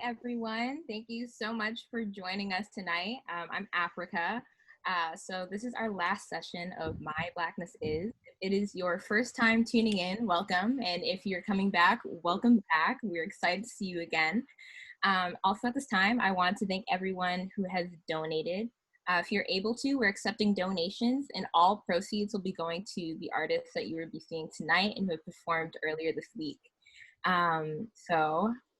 everyone. Thank you so much for joining us tonight. I'm Africa. So this is our last session of My Blackness Is. If it is your first time tuning in, welcome. And if you're coming back, welcome back. We're excited to see you again. Also at this time, I want to thank everyone who has donated. If you're able to, we're accepting donations, and all proceeds will be going to the artists that you will be seeing tonight and who have performed earlier this week.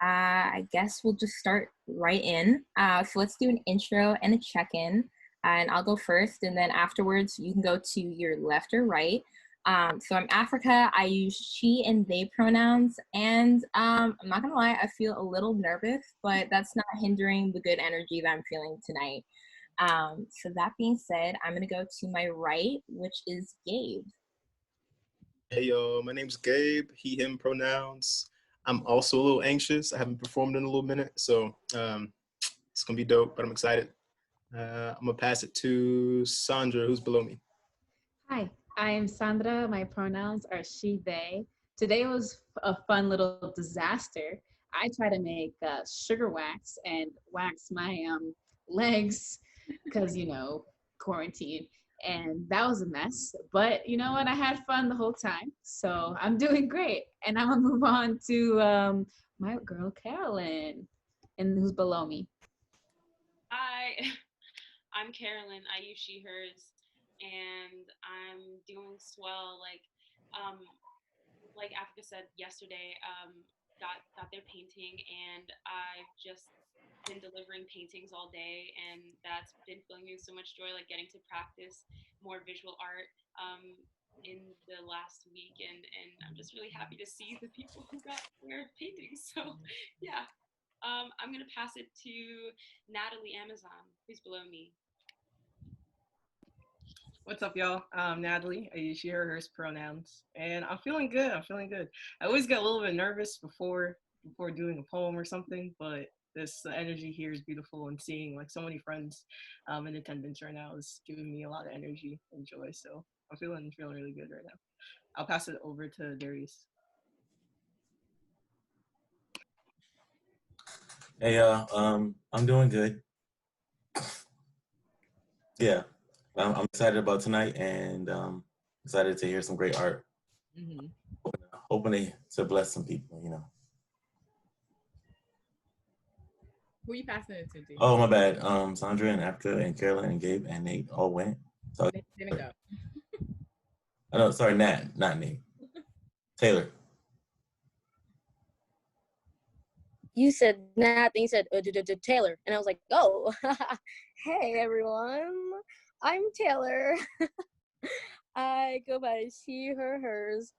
I guess we'll just start right in. So let's do an intro and a check-in, and I'll go first, and then afterwards you can go to your left or right. So I'm Africa. I use she and they pronouns, and I'm not gonna lie, I feel a little nervous, but that's not hindering the good energy that I'm feeling tonight. So that being said, I'm gonna go to my right, which is Gabe. Hey yo, my name's Gabe, he, him pronouns. I'm also a little anxious. I haven't performed in a little minute, so it's gonna be dope, but I'm excited. I'm gonna pass it to Sandra, who's below me. Hi, I am Sandra. My pronouns are she, they. Today was a fun little disaster. I tried to make sugar wax and wax my legs because, quarantine. And that was a mess. But you know what? I had fun the whole time. So I'm doing great. And I'm going to move on to my girl, Carolyn, and who's below me. Hi, I'm Carolyn. I use she, hers, and I'm doing swell. Like Africa said yesterday, got their painting, and I've just been delivering paintings all day, and that's been filling me with so much joy. Like getting to practice more visual art in the last week, and I'm just really happy to see the people who got their paintings. So, yeah. I'm gonna pass it to Natalie Amazon, who's below me. What's up, y'all? I'm Natalie. I use she, her, hers pronouns, and I'm feeling good. I always get a little bit nervous before doing a poem or something, but the energy here is beautiful, and seeing like so many friends in attendance right now is giving me a lot of energy and joy. So I'm feeling really good right now. I'll pass it over to Darius. Hey, I'm doing good. Yeah, I'm excited about tonight, and excited to hear some great art. Mm-hmm. Hoping to bless some people, Who are you passing it to? Oh, my bad. Sandra and Africa and Carolyn and Gabe and Nate all went. So They didn't go. I know. Sorry, Nat, not Nate. Taylor. You said Nat, then you said Taylor, and I was like, oh, hey everyone, I'm Taylor. I go by she, her, hers,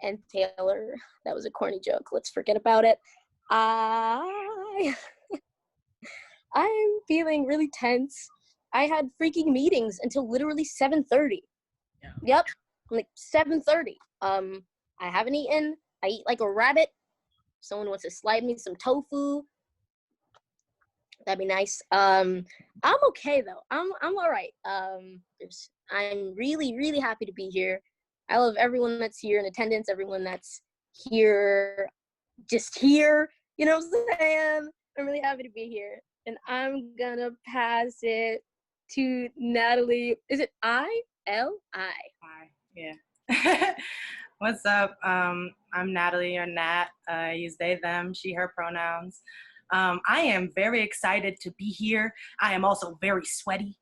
and Taylor. That was a corny joke. Let's forget about it. I'm feeling really tense. I had freaking meetings until literally 7:30. Yeah. Yep, like 7:30. I haven't eaten. I eat like a rabbit. Someone wants to slide me some tofu. That'd be nice. I'm okay though. I'm all right. I'm really happy to be here. I love everyone that's here in attendance, everyone that's here, just here. You know what I'm saying? I'm really happy to be here. And I'm gonna pass it to Natalie. Is it I-L-I? Hi, yeah. What's up? I'm Natalie, or Nat. I use they, them, she, her pronouns. I am very excited to be here. I am also very sweaty.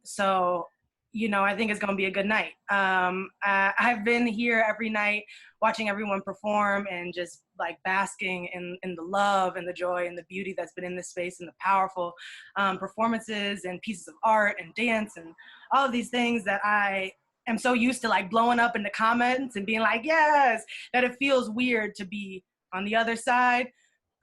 So, I think it's going to be a good night. I've been here every night watching everyone perform and just like basking in the love and the joy and the beauty that's been in this space, and the powerful performances and pieces of art and dance and all of these things that I am so used to like blowing up in the comments and being like, yes, that it feels weird to be on the other side.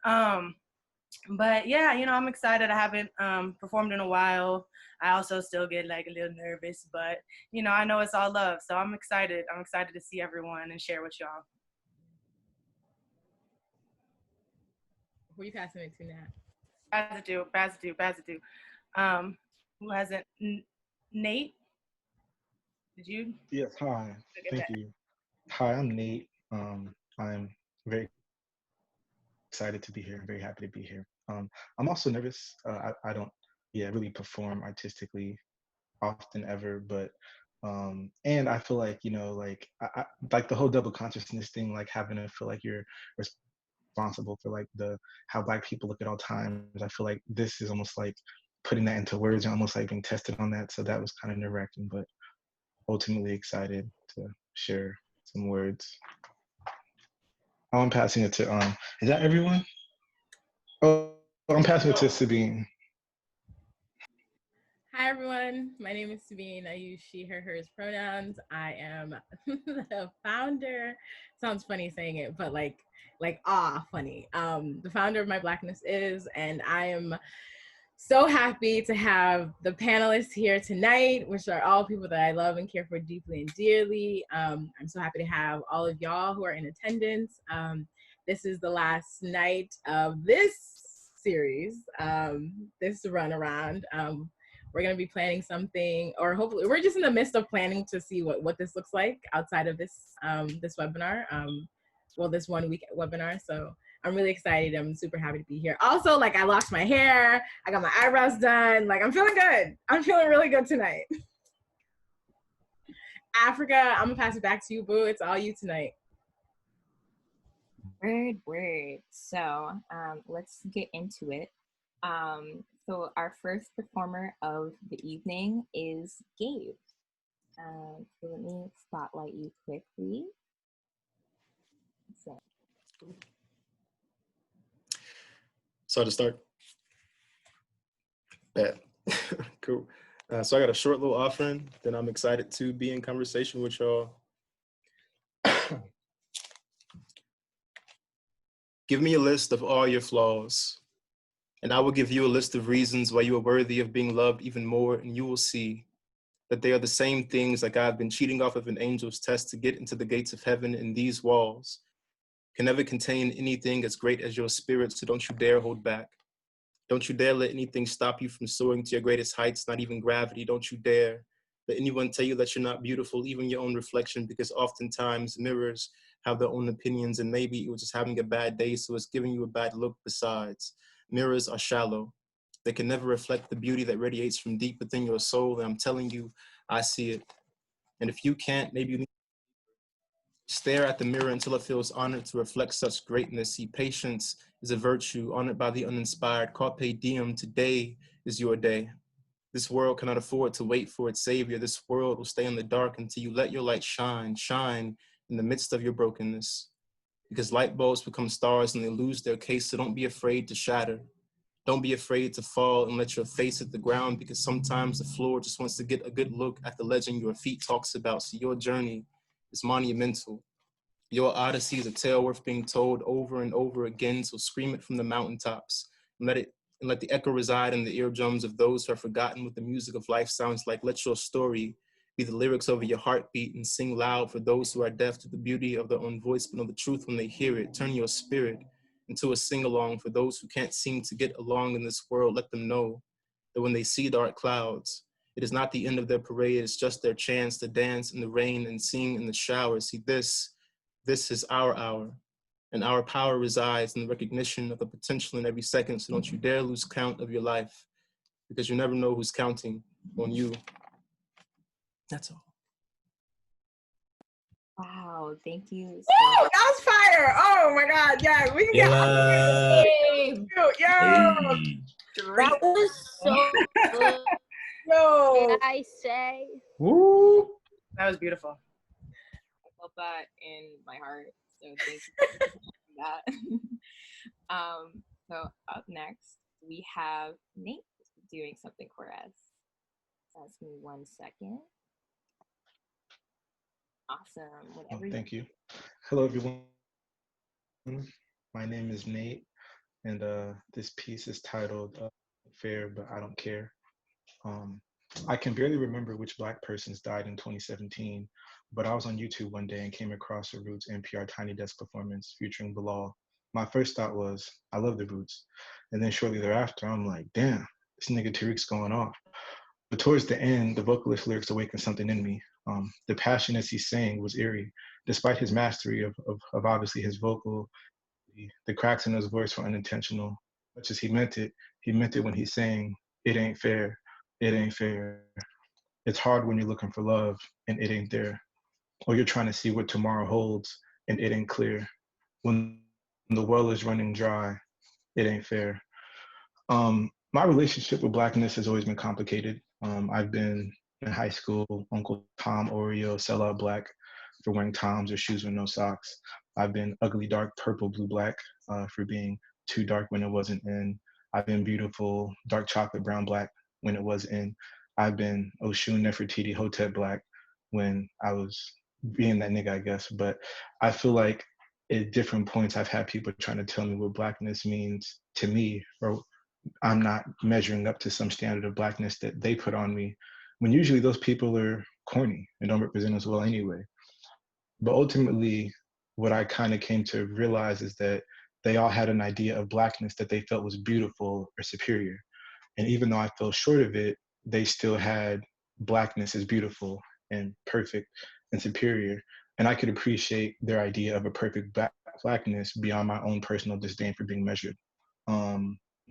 But yeah, I'm excited. I haven't performed in a while. I also still get like a little nervous, but I know it's all love. So I'm excited. I'm excited to see everyone and share with y'all. Who are you passing it to now? Pass it to. Who hasn't? Nate? Did you? Yes, hi. Thank you. Hi, I'm Nate. I'm very excited to be here. I'm very happy to be here. I'm also nervous. I don't, really perform artistically often ever, but and I feel like like like the whole double consciousness thing, like having to feel like you're responsible for like the how Black people look at all times. I feel like this is almost like putting that into words and almost like being tested on that. So that was kind of nerve-wracking, but ultimately excited to share some words. I'm passing it to is that everyone? Oh, I'm passing it to Sabine. Hi everyone, my name is Sabine. I use she, her, hers pronouns. I am the founder. Sounds funny saying it, but like funny. The founder of My Blackness Is, and I am so happy to have the panelists here tonight, which are all people that I love and care for deeply and dearly. I'm so happy to have all of y'all who are in attendance. This is the last night of this series, this run around. We're gonna be planning something, or hopefully we're just in the midst of planning to see what this looks like outside of this this webinar. This 1 week webinar. So I'm really excited. I'm super happy to be here. Also, like I lost my hair, I got my eyebrows done. Like I'm feeling good. I'm feeling really good tonight. Africa, I'm gonna pass it back to you, boo. It's all you tonight. Word. So let's get into it. So our first performer of the evening is Gabe. So let me spotlight you quickly. So to start. Bet. Cool. So I got a short little offering. Then I'm excited to be in conversation with y'all. Give me a list of all your flaws, and I will give you a list of reasons why you are worthy of being loved even more, and you will see that they are the same things like I've been cheating off of an angel's test to get into the gates of heaven, and these walls can never contain anything as great as your spirit, so don't you dare hold back. Don't you dare let anything stop you from soaring to your greatest heights, not even gravity. Don't you dare let anyone tell you that you're not beautiful, even your own reflection, because oftentimes mirrors have their own opinions, and maybe it was just having a bad day, so it's giving you a bad look. Besides, mirrors are shallow. They can never reflect the beauty that radiates from deep within your soul, and I'm telling you, I see it. And if you can't, maybe you need to stare at the mirror until it feels honored to reflect such greatness. See, patience is a virtue honored by the uninspired. Carpe diem, today is your day. This world cannot afford to wait for its savior. This world will stay in the dark until you let your light shine in the midst of your brokenness. Because light bulbs become stars and they lose their case, so don't be afraid to shatter. Don't be afraid to fall and let your face hit the ground, because sometimes the floor just wants to get a good look at the legend your feet talks about. So your journey is monumental. Your odyssey is a tale worth being told over and over again, so scream it from the mountaintops and let the echo reside in the eardrums of those who have forgotten what the music of life sounds like. Let your story be the lyrics over your heartbeat, and sing loud for those who are deaf to the beauty of their own voice but know the truth when they hear it. Turn your spirit into a sing-along for those who can't seem to get along in this world. Let them know that when they see dark clouds, it is not the end of their parade, it's just their chance to dance in the rain and sing in the shower. See, this is our hour, and our power resides in the recognition of the potential in every second, so don't you dare lose count of your life, because you never know who's counting on you. That's all. Wow, thank you. Oh, that was fire. Oh my God, yeah, we can get That was so good. Yo. Did I say? Woo! That was beautiful. I felt that in my heart, so thank you for that. So up next, we have Nate doing something for us. That's me 1 second. Awesome. Whatever. Thank you. Hello, everyone. My name is Nate, and this piece is titled Fair, But I Don't Care. I can barely remember which Black persons died in 2017, but I was on YouTube one day and came across a Roots NPR Tiny Desk performance featuring Bilal. My first thought was, I love the Roots. And then shortly thereafter, I'm like, damn, this nigga Tariq's going off. But towards the end, the vocalist lyrics awakened something in me. The passion as he sang was eerie, despite his mastery of obviously his vocal The cracks in his voice were unintentional. Much as he meant it when he's saying, it ain't fair, it ain't fair. It's hard when you're looking for love and it ain't there. Or you're trying to see what tomorrow holds and it ain't clear. When the well is running dry, it ain't fair. My relationship with Blackness has always been complicated. I've been in high school, Uncle Tom Oreo, sellout black for wearing Toms or shoes with no socks. I've been ugly dark purple blue black for being too dark when it wasn't in. I've been beautiful dark chocolate brown black when it was in. I've been Oshun Nefertiti Hotep black when I was being that nigga, I guess. But I feel like at different points I've had people trying to tell me what blackness means to me, or I'm not measuring up to some standard of blackness that they put on me, when usually those people are corny and don't represent us well anyway. But ultimately, what I kind of came to realize is that they all had an idea of blackness that they felt was beautiful or superior. And even though I fell short of it, they still had blackness as beautiful and perfect and superior. And I could appreciate their idea of a perfect blackness beyond my own personal disdain for being measured.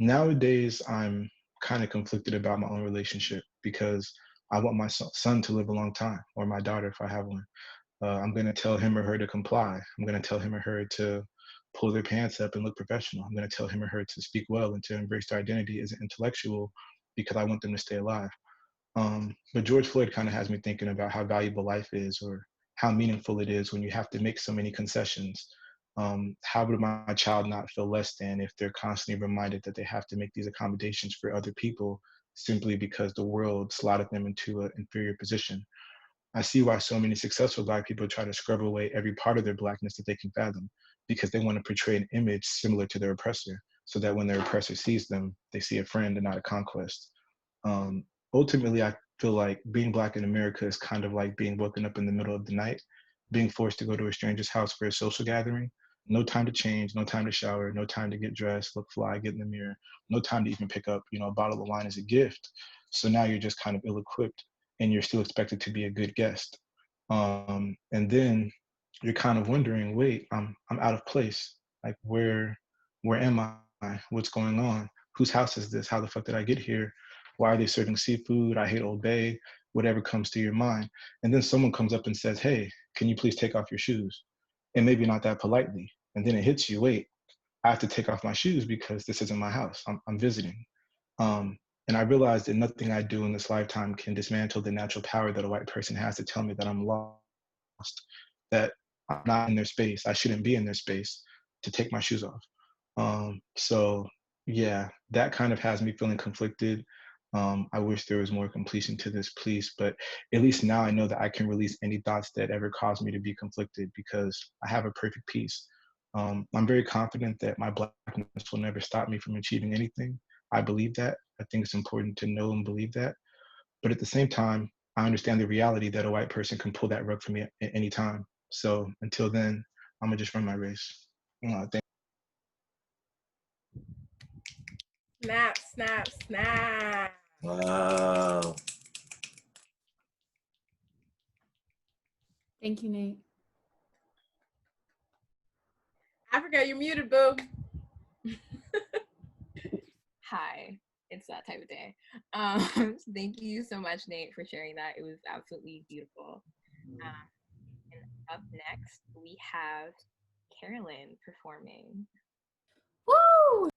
Nowadays, I'm kind of conflicted about my own relationship because I want my son to live a long time, or my daughter if I have one. I'm going to tell him or her to comply. I'm going to tell him or her to pull their pants up and look professional. I'm going to tell him or her to speak well and to embrace their identity as an intellectual because I want them to stay alive. But George Floyd kind of has me thinking about how valuable life is, or how meaningful it is when you have to make so many concessions. How would my child not feel less than if they're constantly reminded that they have to make these accommodations for other people simply because the world slotted them into an inferior position? I see why so many successful Black people try to scrub away every part of their Blackness that they can fathom, because they want to portray an image similar to their oppressor, so that when their oppressor sees them, they see a friend and not a conquest. Ultimately, I feel like being Black in America is kind of like being woken up in the middle of the night, being forced to go to a stranger's house for a social gathering. No time to change, no time to shower, no time to get dressed, look fly, get in the mirror, no time to even pick up, a bottle of wine as a gift. So now you're just kind of ill-equipped, and you're still expected to be a good guest. And then you're kind of wondering, wait, I'm out of place. Like where am I? What's going on? Whose house is this? How the fuck did I get here? Why are they serving seafood? I hate Old Bay. Whatever comes to your mind. And then someone comes up and says, hey, can you please take off your shoes? And maybe not that politely. And then it hits you, wait, I have to take off my shoes because this isn't my house. I'm visiting. Um, and I realized that nothing I do in this lifetime can dismantle the natural power that a white person has to tell me that I'm lost, that I'm not in their space. I shouldn't be in their space to take my shoes off. So yeah, that kind of has me feeling conflicted. I wish there was more completion to this piece, but at least now I know that I can release any thoughts that ever caused me to be conflicted because I have a perfect peace. I'm very confident that my Blackness will never stop me from achieving anything. I believe that. I think it's important to know and believe that. But at the same time, I understand the reality that a white person can pull that rug from me at any time. So until then, I'm gonna just run my race. Thank Snap, snap, snap. Wow. Thank you, Nate. Africa, you're muted, boo. Hi, it's that type of day. Thank you so much, Nate, for sharing that. It was absolutely beautiful. And up next, we have Carolyn performing. Woo!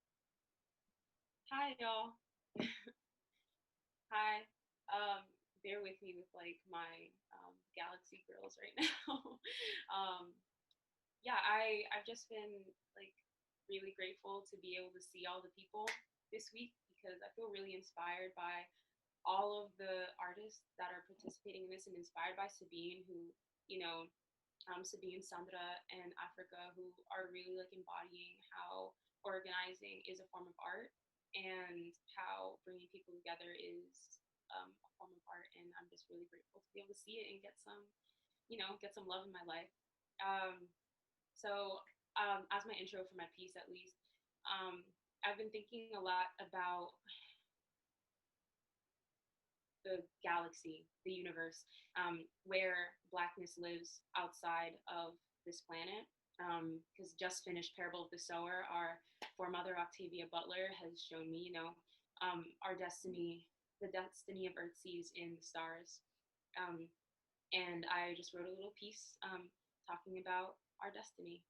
Hi, y'all. Hi. Bear with me with like my Galaxy girls right now. Yeah, I've just been like really grateful to be able to see all the people this week because I feel really inspired by all of the artists that are participating in this and inspired by Sabine, who, you know, Sabine, Sandra, and Africa, who are really like embodying how organizing is a form of art and how bringing people together is a form of art. And I'm just really grateful to be able to see it and get some, get some love in my life. So as my intro for my piece, at least, I've been thinking a lot about the galaxy, the universe, where Blackness lives outside of this planet. because just finished Parable of the Sower, our foremother Octavia Butler has shown me, our destiny, the destiny of Earthseas in the stars. And I just wrote a little piece talking about our destiny.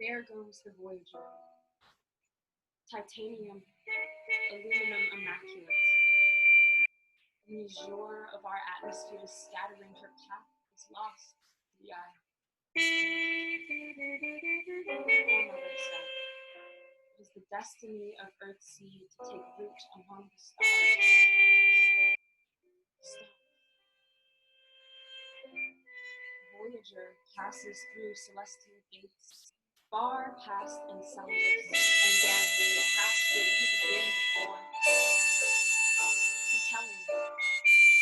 There goes the Voyager. Titanium, aluminum immaculate. The azure of our atmosphere scattering her path is lost to the eye. Foremother said, it is the destiny of Earthseed to take root among the stars. Stop. Voyager passes through celestial gates, far past Enceladus and Ganymede, past where we have been before. To tell him,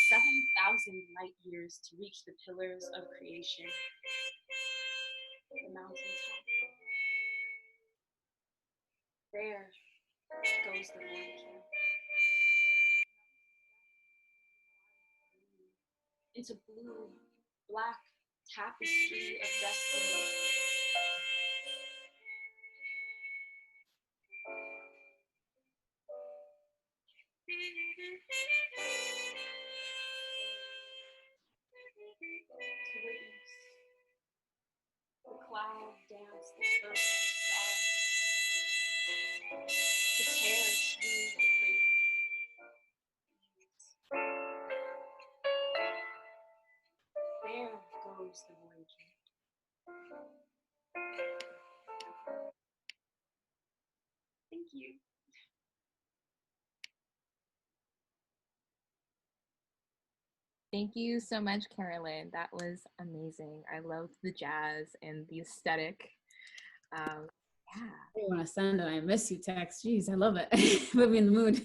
7,000 light years to reach the pillars of creation. The mountaintop. There goes the Voyager. Into blue, black tapestry of destiny. To witness the cloud dance that bursts the sky. To cherish through the cradle. There goes the Voyager. Thank you. Thank you so much, Carolyn. That was amazing. I loved the jazz and the aesthetic. Yeah. I want to send an I miss you text. Jeez, I love it. Put me in the mood.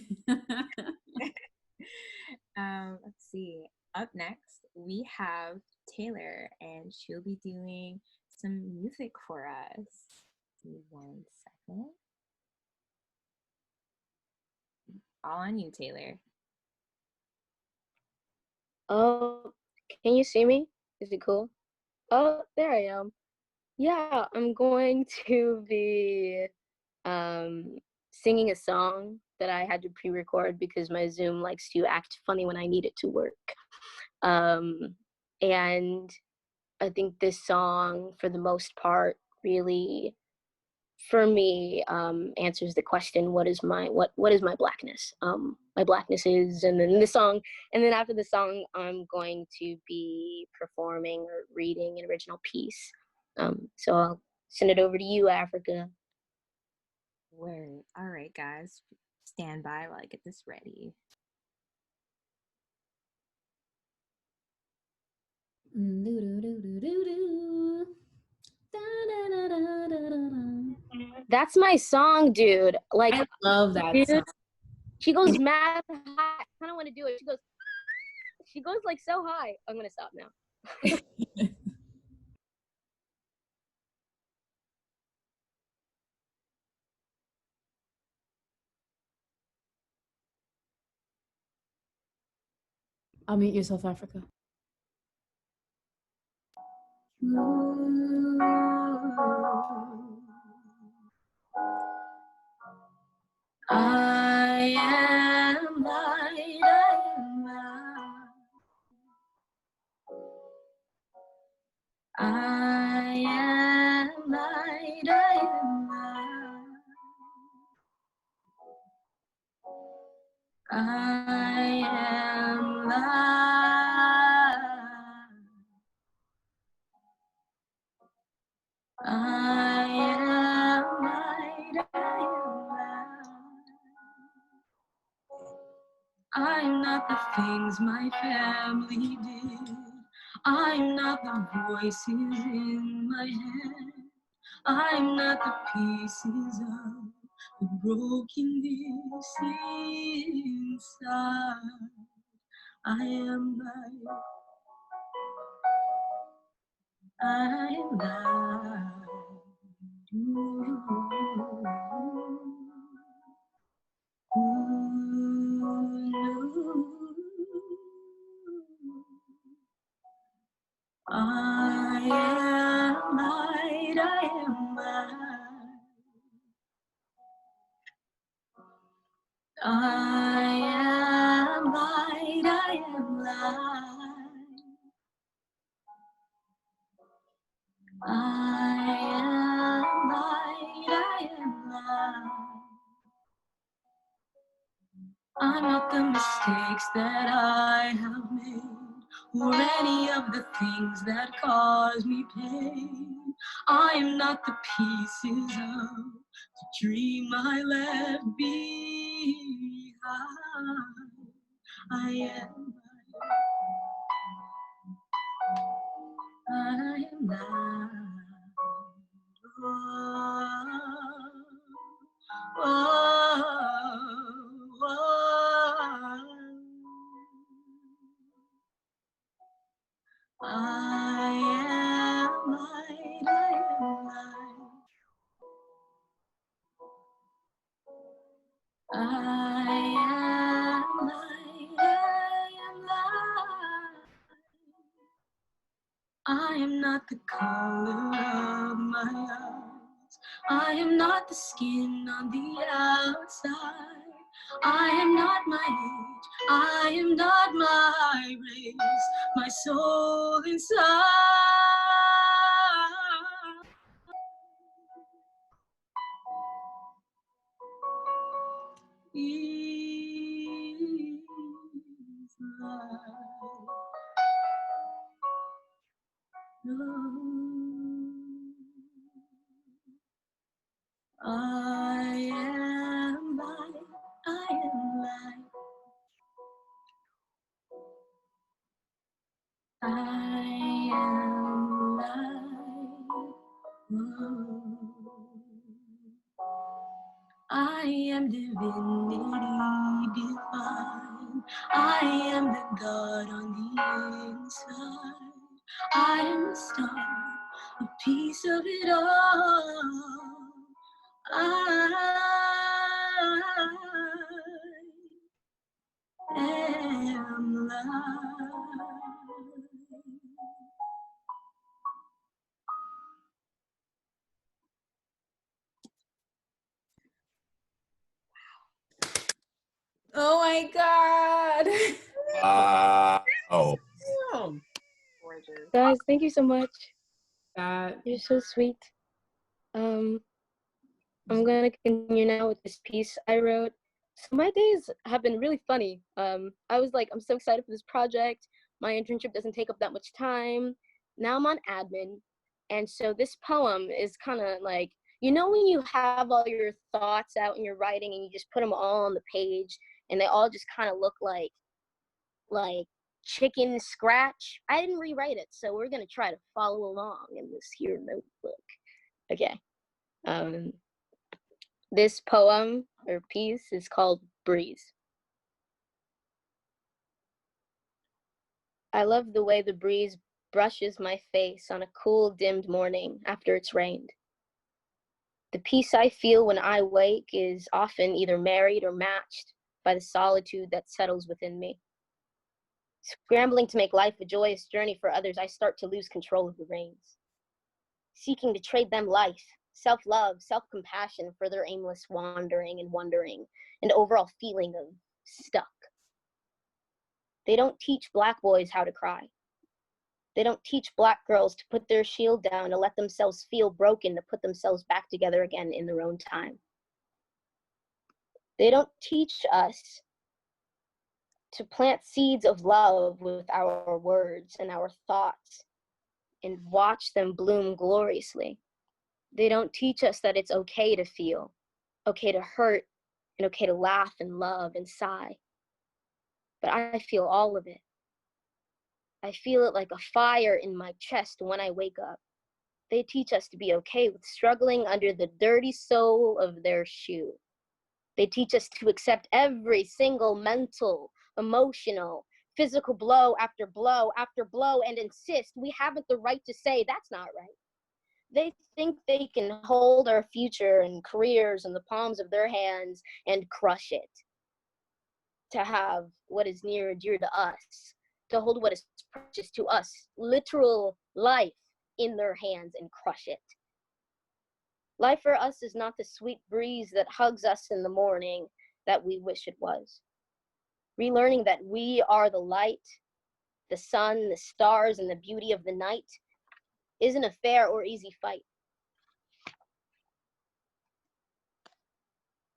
Let's see. Up next, we have Taylor, and she'll be doing some music for us. Give me 1 second. All on you, Taylor. Oh, can you see me? Is it cool? Oh, there I am. Yeah, I'm going to be singing a song that I had to pre-record because my Zoom likes to act funny when I need it to work. And I think this song, for the most part, really, for me, answers the question, what is my blackness? My blackness is, and then the song, and then after the song, I'm going to be performing or reading an original piece. So I'll send it over to you, Africa. Word. All right, guys. Stand by while I get this ready. That's my song, dude. Like, I love that dude, song. she goes mad high. I kind of want to do it. She goes like so high. I'm gonna stop now. I'll meet you, South Africa. I am light, I am light. I am light, I am light. I am light. I am light, I am light. I'm not the things my family did. I'm not the voices in my head. I'm not the pieces of the broken pieces inside. I am light. I am light. Ooh. I am light, I am light. I am light, I am light. I am light, I am light. I'm not the mistakes that I have made, or any of the things that cause me pain. I am not the pieces of the dream I left behind. I am light. Oh, oh, oh. I am light, I am light. I am light, I am light. I am not the color of my eyes. I am not the skin on the outside. I am not my age. I am not my race. My soul inside is light. I am light, I am light. I am light. Whoa. I am divinity divine. I am the God on the inside. I am the star, a piece of it all. I am light. Oh my God. Wow. Gorgeous. Guys, thank you so much. That You're so sweet. I'm gonna continue now with this piece I wrote. So my days have been really funny. I was like, I'm so excited for this project. My internship doesn't take up that much time. Now I'm on admin. And so this poem is kind of like, you know, when you have all your thoughts out in your writing and you just put them all on the page and they all just kind of look like chicken scratch. I didn't rewrite it, so we're gonna try to follow along in this here notebook. Okay. This poem or piece is called Breeze. I love the way the breeze brushes my face on a cool, dimmed morning after it's rained. The peace I feel when I wake is often either married or matched by the solitude that settles within me. Scrambling to make life a joyous journey for others, I start to lose control of the reins. Seeking to trade them life, self-love, self-compassion for their aimless wandering and wondering, and overall feeling of stuck. They don't teach Black boys how to cry. They don't teach Black girls to put their shield down, to let themselves feel broken, to put themselves back together again in their own time. They don't teach us to plant seeds of love with our words and our thoughts and watch them bloom gloriously. They don't teach us that it's okay to feel, okay to hurt, and okay to laugh and love and sigh. But I feel all of it. I feel it like a fire in my chest when I wake up. They teach us to be okay with struggling under the dirty sole of their shoe. They teach us to accept every single mental, emotional, physical blow after blow after blow and insist we haven't the right to say that's not right. They think they can hold our future and careers in the palms of their hands and crush it. To have what is near and dear to us, to hold what is precious to us, literal life, in their hands and crush it. Life for us is not the sweet breeze that hugs us in the morning that we wish it was. Relearning that we are the light, the sun, the stars, and the beauty of the night isn't a fair or easy fight.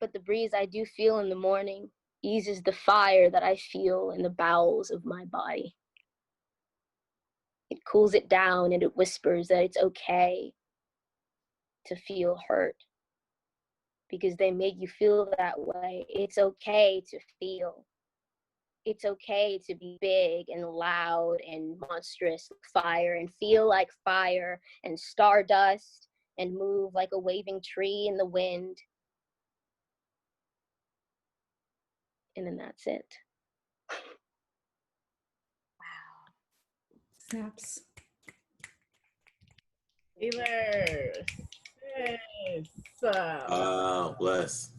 But the breeze I do feel in the morning eases the fire that I feel in the bowels of my body. It cools it down and it whispers that it's okay to feel hurt because they make you feel that way. It's okay to feel. It's okay to be big and loud and monstrous like fire and feel like fire and stardust and move like a waving tree in the wind. And then that's it. Snaps. Taylor. Yes. Bless.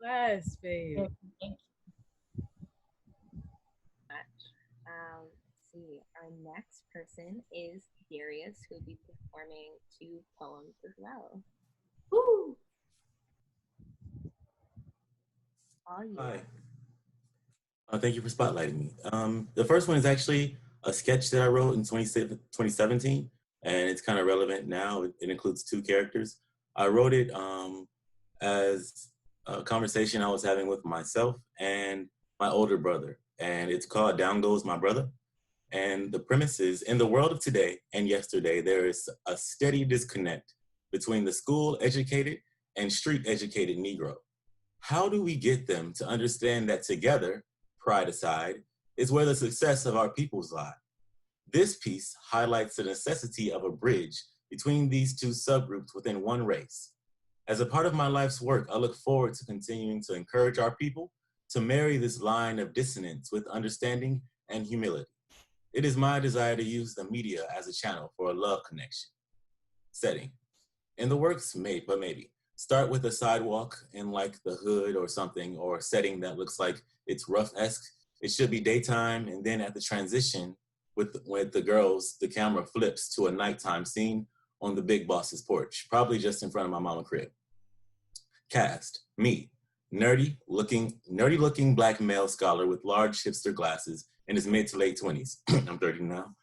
Bless, babe. Let's see. Our next person is Darius, who will be performing 2 poems as well. Woo! All you. Hi. Thank you for spotlighting me. The first one is actually a sketch that I wrote in 2017, and it's kind of relevant now. It includes 2 characters. I wrote it as a conversation I was having with myself and my older brother, and it's called Down Goes My Brother. And the premise is, in the world of today and yesterday, there is a steady disconnect between the school-educated and street-educated Negro. How do we get them to understand that together, pride aside, is where the success of our peoples lie? This piece highlights the necessity of a bridge between these 2 subgroups within one race. As a part of my life's work, I look forward to continuing to encourage our people to marry this line of dissonance with understanding and humility. It is my desire to use the media as a channel for a love connection. Setting. In the works, maybe. Start with a sidewalk in like the hood or something, or a setting that looks like it's rough-esque. It should be daytime, and then at the transition with the girls, the camera flips to a nighttime scene on the big boss's porch, probably just in front of my mama crib. Cast, me, nerdy looking black male scholar with large hipster glasses in his mid to late 20s. I'm 30 now.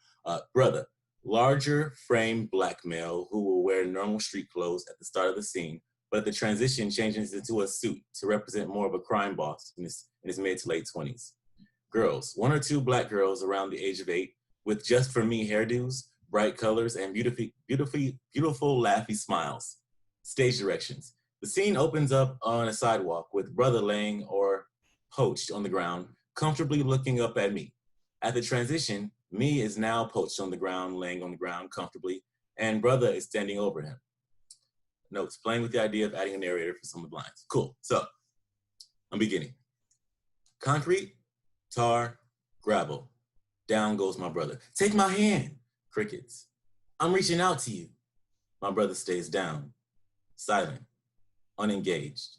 Brother, larger framed black male who will wear normal street clothes at the start of the scene, but the transition changes into a suit to represent more of a crime boss in his mid to late 20s. Girls, 1 or 2 black girls around the age of 8 with just for me hairdos, bright colors, and beautiful laughy smiles. Stage directions. The scene opens up on a sidewalk with brother laying or poached on the ground, comfortably looking up at me. At the transition, me is now poached on the ground, laying on the ground comfortably, and brother is standing over him. Notes, playing with the idea of adding a narrator for some of the lines. Cool, so I'm beginning. Concrete, tar, gravel. Down goes my brother. Take my hand. Crickets. I'm reaching out to you. My brother stays down, silent, unengaged.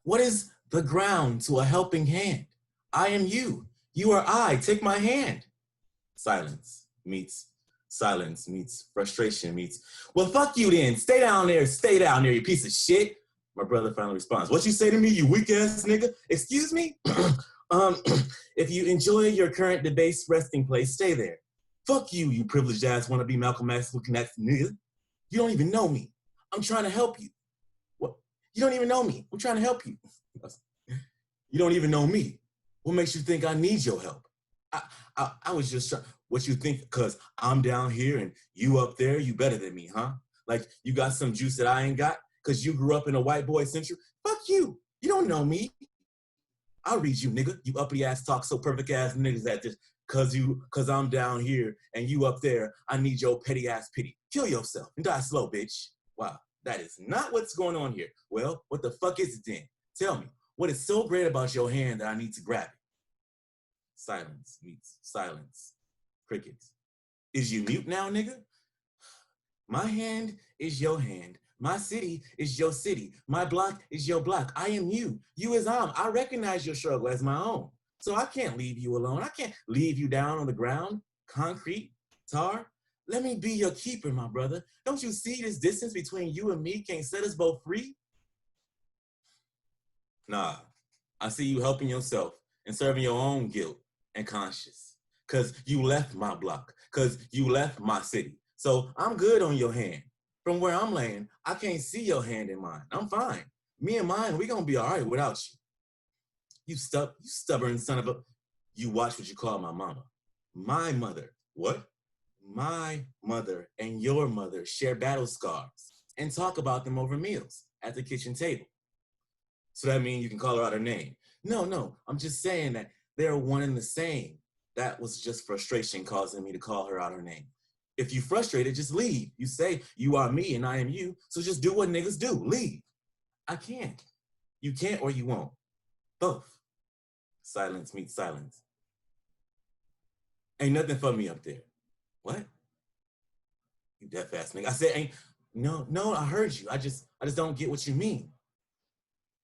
What is the ground to a helping hand? I am you. You are I. Take my hand. Silence meets frustration meets, well, fuck you then. Stay down there, you piece of shit. My brother finally responds, what you say to me, you weak ass nigga? Excuse me? If you enjoy your current debased resting place, stay there. Fuck you, you privileged ass wannabe Malcolm X looking at nigga. You don't even know me. I'm trying to help you. What? You don't even know me. I'm trying to help you. You don't even know me. What makes you think I need your help? I was just trying. What you think? Because I'm down here and you up there, you better than me, huh? Like you got some juice that I ain't got because you grew up in a white boy century? Fuck you. You don't know me. I'll read you, nigga. You uppity ass talk so perfect ass niggas that just cause I'm down here and you up there, I need your petty ass pity. Kill yourself and die slow, bitch. Wow, that is not what's going on here. Well, what the fuck is it then? Tell me, what is so great about your hand that I need to grab it? Silence meets silence. Crickets. Is you mute now, nigga? My hand is your hand. My city is your city. My block is your block. I am you. You is I recognize your struggle as my own. So I can't leave you alone. I can't leave you down on the ground, concrete, tar. Let me be your keeper, my brother. Don't you see this distance between you and me can't set us both free? Nah, I see you helping yourself and serving your own guilt and conscience. Cause you left my block, cause you left my city. So I'm good on your hand. From where I'm laying, I can't see your hand in mine. I'm fine. Me and mine, we gonna be all right without you. You stubborn son of a, you watch what you call my mama. My mother, what? My mother and your mother share battle scars and talk about them over meals at the kitchen table. So that means you can call her out her name. No, I'm just saying that they're one and the same. That was just frustration causing me to call her out her name. If you frustrated, just leave. You say you are me and I am you, so just do what niggas do, leave. I can't. You can't or you won't. Both. Silence meets silence. Ain't nothing for me up there. What? You deaf ass nigga. I said ain't, no, I heard you. I just don't get what you mean.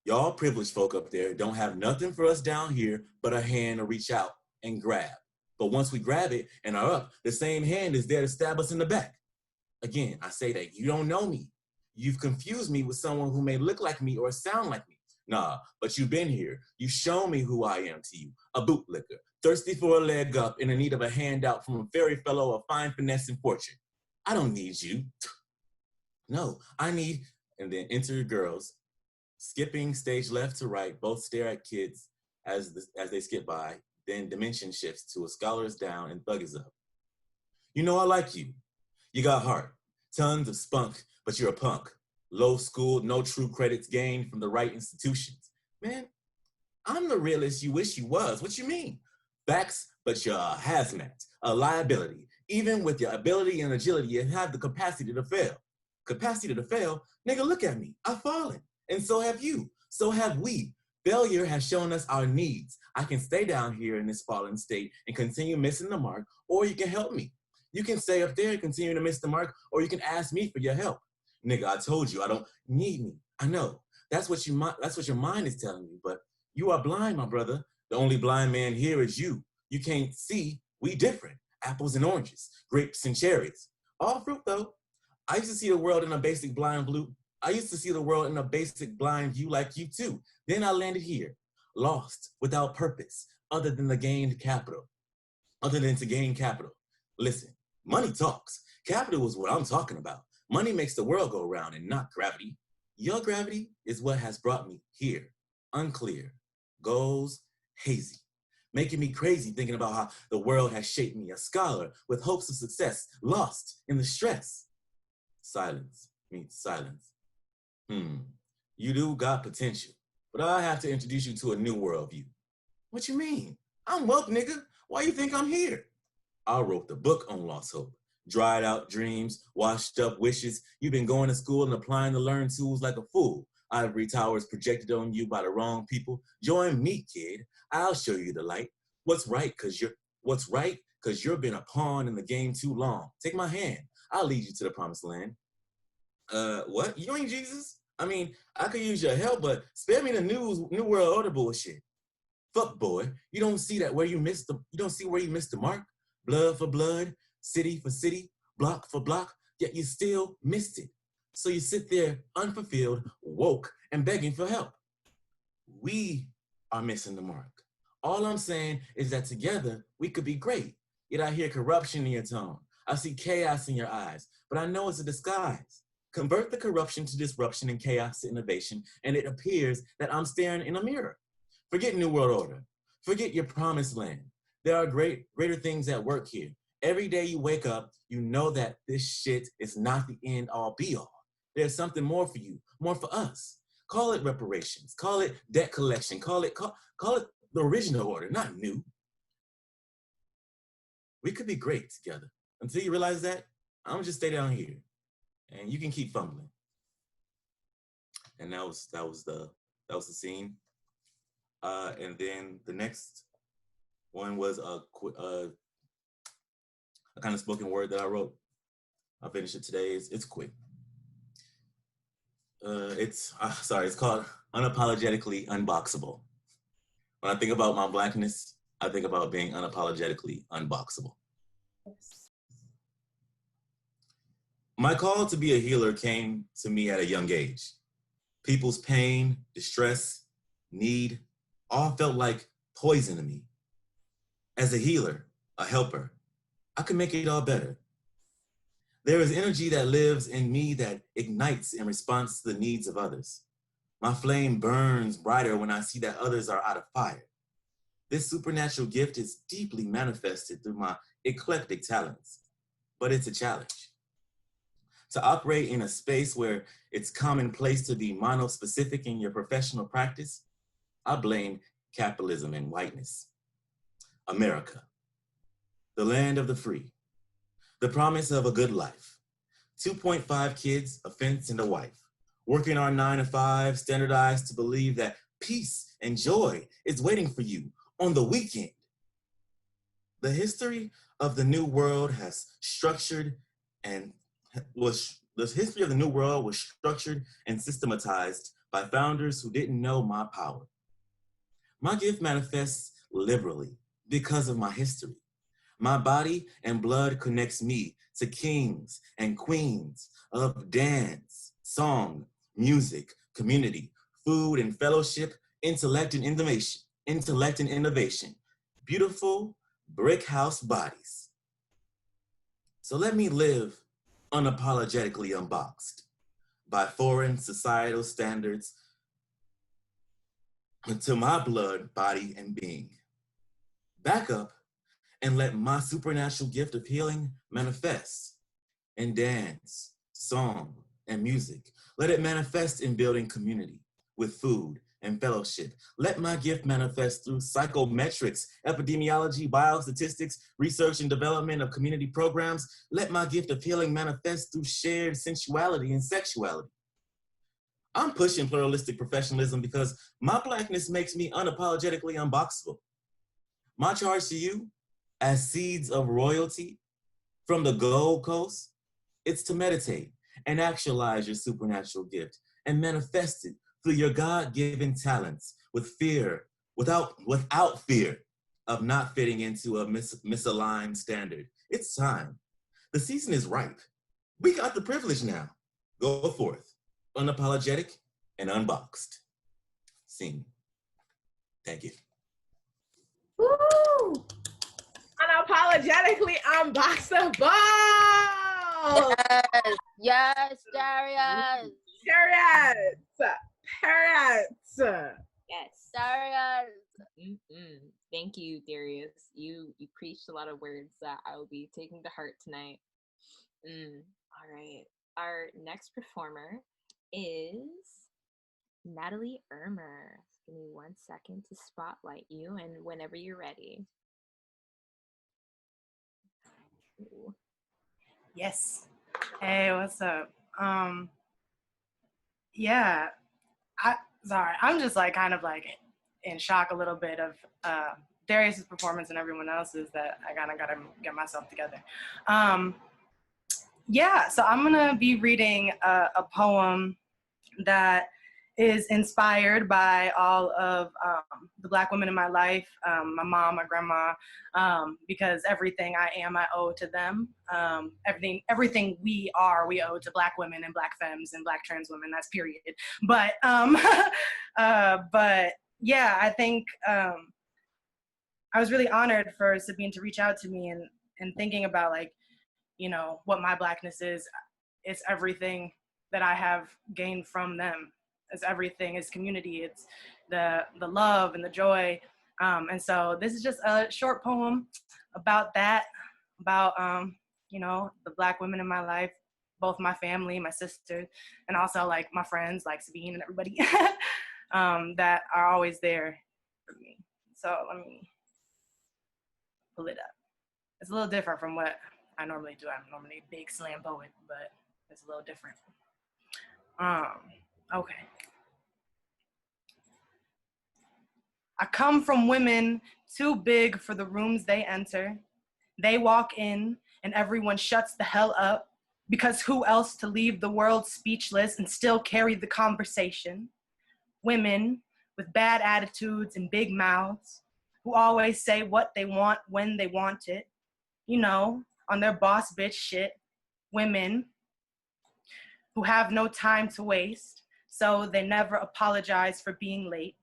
Y'all privileged folk up there don't have nothing for us down here but a hand to reach out and grab. But once we grab it and are up, the same hand is there to stab us in the back. Again, I say that you don't know me. You've confused me with someone who may look like me or sound like me. Nah, but you've been here. You've shown me who I am to you. A bootlicker, thirsty for a leg up and in need of a handout from a fairy fellow of fine finesse and fortune. I don't need you. No, I need, and then enter girls, skipping stage left to right, both stare at kids as they skip by, then dimension shifts to a scholar is down and thug is up. You know I like you. You got heart, tons of spunk, but you're a punk. Low school, no true credits gained from the right institutions. Man, I'm the realist you wish you was. What you mean? Facts, but you're a hazmat, a liability. Even with your ability and agility, you have the capacity to fail. Capacity to fail? Nigga, look at me. I've fallen. And so have you. So have we. Failure has shown us our needs. I can stay down here in this fallen state and continue missing the mark, or you can help me. You can stay up there and continue to miss the mark, or you can ask me for your help. Nigga, I told you I don't need me. I know. That's what your mind is telling you, but you are blind, my brother. The only blind man here is you. You can't see. We different. Apples and oranges, grapes and cherries. All fruit though. I used to see the world in a basic blind blue. I used to see the world in a basic blind view like you too. Then I landed here, lost, without purpose, other than to gain capital. Listen, money talks. Capital is what I'm talking about. Money makes the world go round and not gravity. Your gravity is what has brought me here. Unclear, goals hazy, making me crazy thinking about how the world has shaped me, a scholar with hopes of success, lost in the stress. Silence meets silence. You do got potential, but I have to introduce you to a new worldview. What you mean? I'm woke, nigga. Why you think I'm here? I wrote the book on lost hope. Dried out dreams, washed up wishes. You've been going to school and applying to learn tools like a fool. Ivory towers projected on you by the wrong people. Join me, kid. I'll show you the light. What's right, cause you've been a pawn in the game too long. Take my hand. I'll lead you to the promised land. What? You ain't Jesus? I mean, I could use your help, but spare me the new world order bullshit. Fuck boy, you don't see where you missed the mark? Blood for blood, city for city, block for block, yet you still missed it. So you sit there unfulfilled, woke, and begging for help. We are missing the mark. All I'm saying is that together we could be great. Yet I hear corruption in your tone. I see chaos in your eyes, but I know it's a disguise. Convert the corruption to disruption and chaos to innovation, and it appears that I'm staring in a mirror. Forget New World Order. Forget your promised land. There are greater things at work here. Every day you wake up, you know that this shit is not the end all be all. There's something more for you, more for us. Call it reparations, call it debt collection, call it the original order, not new. we could be great together. Until you realize that, I'm gonna just stay down here, and you can keep fumbling. And that was the scene. And then the next one was a kind of spoken word that I wrote. I'll finish it today. It's quick. It's called Unapologetically Unboxable. When I think about my Blackness, I think about being unapologetically unboxable. My call to be a healer came to me at a young age. People's pain, distress, need, all felt like poison to me. As a healer, a helper, I could make it all better. There is energy that lives in me that ignites in response to the needs of others. My flame burns brighter when I see that others are out of fire. This supernatural gift is deeply manifested through my eclectic talents, but it's a challenge. To operate in a space where it's commonplace to be monospecific in your professional practice, I blame capitalism and whiteness. America, the land of the free, the promise of a good life, 2.5 kids, a fence, and a wife, working our 9 to 5, standardized to believe that peace and joy is waiting for you on the weekend. The history of the New World was structured and systematized by founders who didn't know my power. My gift manifests liberally because of my history. My body and blood connects me to kings and queens of dance, song, music, community, food and fellowship, intellect and innovation, beautiful brick house bodies. So let me live unapologetically unboxed by foreign societal standards to my blood, body, and being. Back up and let my supernatural gift of healing manifest in dance, song, and music. Let it manifest in building community with food and fellowship. Let my gift manifest through psychometrics, epidemiology, biostatistics, research and development of community programs. Let my gift of healing manifest through shared sensuality and sexuality. I'm pushing pluralistic professionalism because my Blackness makes me unapologetically unboxable. My charge to you, as seeds of royalty from the Gold Coast, it's to meditate and actualize your supernatural gift and manifest it through your God-given talents without fear of not fitting into a misaligned standard. It's time. The season is ripe. We got the privilege now. Go forth, unapologetic and unboxed. Sing. Thank you. Woo! Unapologetically unboxable. Yes, Darius. Parrots. Yes. Darius. Thank you, Darius. You preached a lot of words that I will be taking to heart tonight. All right. Our next performer is Natalie Ermer. Give me 1 second to spotlight you, and whenever you're ready. Ooh. Yes. Hey, what's up? Yeah, I'm just like kind of like in shock a little bit of Darius's performance and everyone else's, that I kind of got to get myself together. Yeah, so I'm gonna be reading a poem that is inspired by all of the Black women in my life, my mom, my grandma, because everything I am, I owe to them. Everything we are, we owe to Black women and Black femmes and Black trans women. That's period. But yeah, I think I was really honored for Sabine to reach out to me and thinking about, like, you know, what my Blackness is. It's everything that I have gained from them. It's everything. It's community. It's the love and the joy. And so this is just a short poem about that, about you know, the Black women in my life, both my family, my sisters, and also like my friends like Sabine and everybody that are always there for me. So let me pull it up. It's a little different from what I normally do. I'm normally a big slam poet, but it's a little different. Okay. I come from women too big for the rooms they enter. They walk in and everyone shuts the hell up, because who else to leave the world speechless and still carry the conversation? Women with bad attitudes and big mouths, who always say what they want when they want it, you know, on their boss bitch shit. Women who have no time to waste, so they never apologize for being late.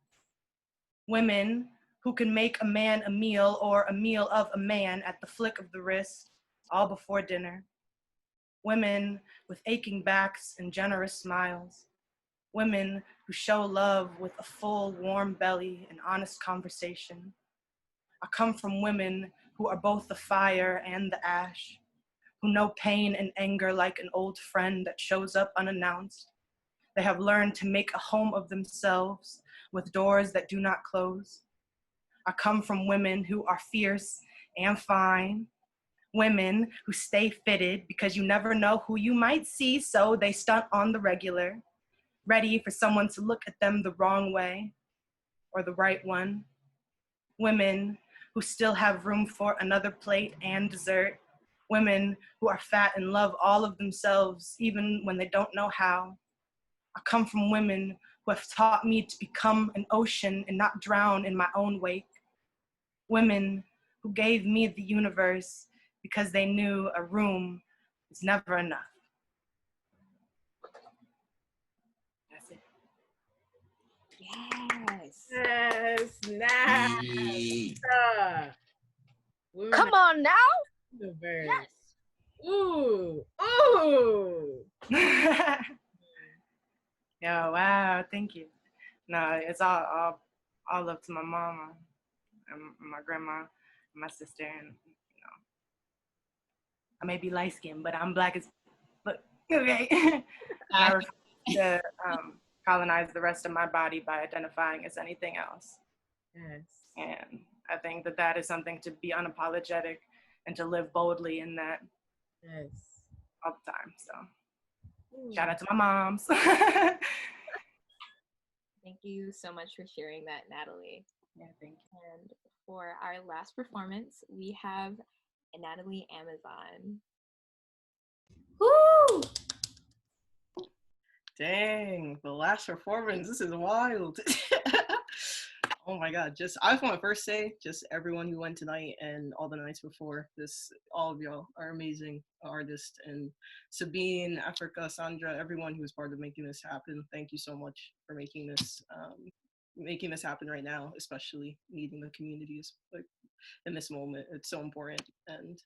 Women who can make a man a meal or a meal of a man at the flick of the wrist, all before dinner. Women with aching backs and generous smiles. Women who show love with a full, warm belly and honest conversation. I come from women who are both the fire and the ash, who know pain and anger like an old friend that shows up unannounced. They have learned to make a home of themselves with doors that do not close. I come from women who are fierce and fine, women who stay fitted because you never know who you might see, so they stunt on the regular, ready for someone to look at them the wrong way or the right one. Women who still have room for another plate and dessert. Women who are fat and love all of themselves even when they don't know how. I come from women who have taught me to become an ocean and not drown in my own wake. Women who gave me the universe because they knew a room is never enough. That's it. Yes. Yes, nice. Yee. Women Come on now. universe. Yes. Ooh, ooh. Yo, wow, thank you. No, it's all up to my mama and my grandma and my sister, and you know, I may be light skinned, but I'm black as look. Okay. And I refuse to colonize the rest of my body by identifying as anything else. Yes. And I think that is something to be unapologetic and to live boldly in that Yes. all the time. So Ooh. shout out to my moms. Thank you so much for sharing that, Natalie. Yeah, thank you. And for our last performance, we have Natalie Amazon. Woo! Dang, the last performance, this is wild. Oh my God, I just want to first say, just everyone who went tonight and all the nights before this, all of y'all are amazing artists, and Sabine, Africa, Sandra, everyone who was part of making this happen. Thank you so much for making this happen right now, especially needing the communities like in this moment. It's so important, and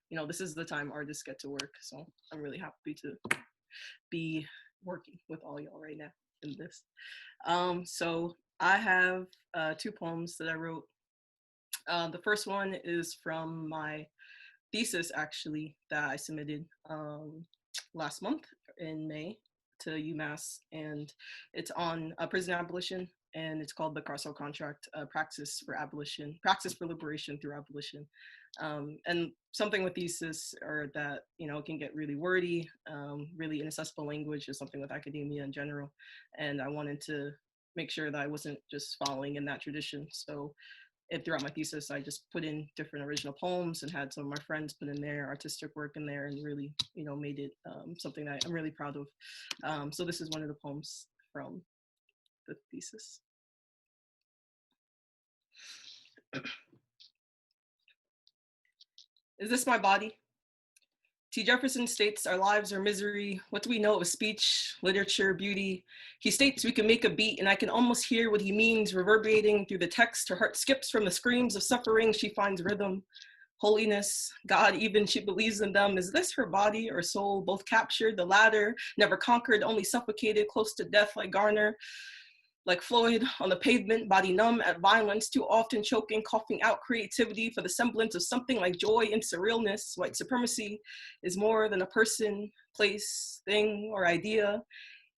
you know, this is the time artists get to work. So I'm really happy to be working with all y'all right now in this. So I have 2 poems that I wrote. The first one is from my thesis, actually, that I submitted last month in May to UMass, and it's on prison abolition, and it's called the Caras Thoughts Contract, Praxis for Liberation through Abolition. And something with thesis are that, you know, it can get really wordy, really inaccessible language is something with academia in general, and I wanted to make sure that I wasn't just following in that tradition. So throughout my thesis, I just put in different original poems and had some of my friends put in their artistic work in there, and really, you know, made it something that I'm really proud of. So this is one of the poems from the thesis. Is this my body? T. Jefferson states our lives are misery. What do we know of speech, literature, beauty? He states we can make a beat, and I can almost hear what he means reverberating through the text. Her heart skips from the screams of suffering. She finds rhythm, holiness, God, even she believes in them. Is this her body or soul? Both captured, the latter never conquered, only suffocated, close to death like Garner. Like Floyd on the pavement, body numb at violence, too often choking, coughing out creativity for the semblance of something like joy and surrealness. White supremacy is more than a person, place, thing, or idea.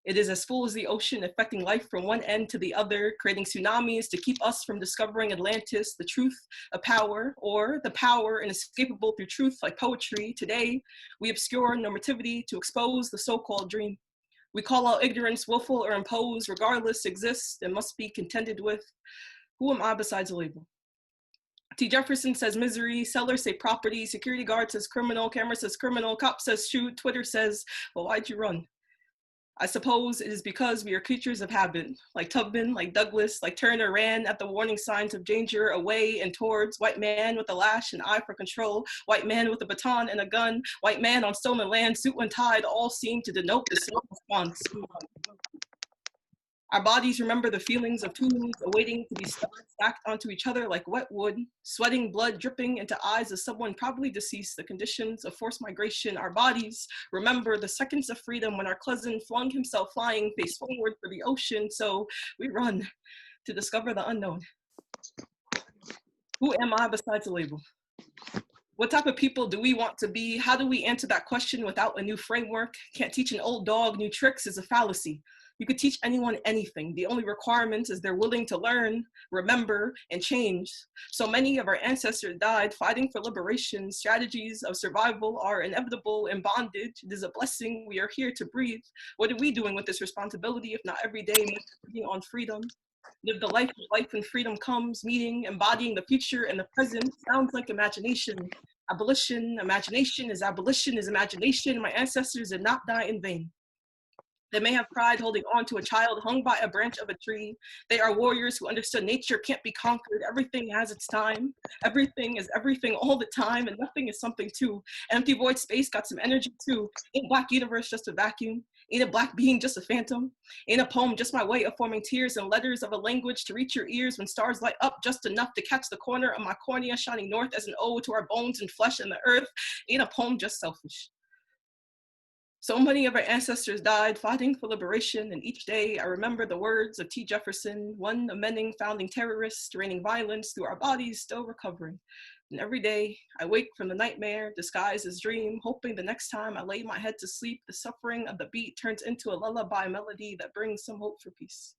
It is as full as the ocean, affecting life from one end to the other, creating tsunamis to keep us from discovering Atlantis, the truth of power, or the power inescapable through truth like poetry. Today, we obscure normativity to expose the so-called dream. We call out ignorance, willful or imposed, regardless, exists and must be contended with. Who am I besides a label? T. Jefferson says misery, sellers say property, security guard says criminal, camera says criminal, cop says shoot, Twitter says, well, why'd you run? I suppose it is because we are creatures of habit, like Tubman, like Douglas, like Turner ran at the warning signs of danger away and towards white man with a lash and eye for control, white man with a baton and a gun, white man on stolen land, suit and tide, all seem to denote the same response. Our bodies remember the feelings of tools awaiting to be stacked onto each other like wet wood, sweating, blood dripping into eyes of someone probably deceased, the conditions of forced migration. Our bodies remember the seconds of freedom when our cousin flung himself flying face forward for the ocean, so we run to discover the unknown. Who am I besides a label? What type of people do we want to be? How do we answer that question without a new framework? Can't teach an old dog new tricks is a fallacy. You could teach anyone anything. The only requirement is they're willing to learn, remember, and change. So many of our ancestors died fighting for liberation. Strategies of survival are inevitable in bondage. It is a blessing we are here to breathe. What are we doing with this responsibility if not every day meditating on freedom? Live the life of life when freedom comes, meeting, embodying the future and the present. Sounds like imagination. Abolition, imagination is imagination. My ancestors did not die in vain. They may have pride holding on to a child hung by a branch of a tree. They are warriors who understood nature can't be conquered. Everything has its time. Everything is everything all the time, and nothing is something too. Empty void space got some energy too. Ain't Black universe just a vacuum? Ain't a Black being just a phantom? Ain't a poem just my way of forming tears and letters of a language to reach your ears when stars light up just enough to catch the corner of my cornea shining north as an ode to our bones and flesh and the earth? Ain't a poem just selfish? So many of our ancestors died fighting for liberation, and each day I remember the words of T. Jefferson, one amending founding terrorist, raining violence through our bodies, still recovering. And every day I wake from the nightmare disguised as dream, hoping the next time I lay my head to sleep, the suffering of the beat turns into a lullaby melody that brings some hope for peace.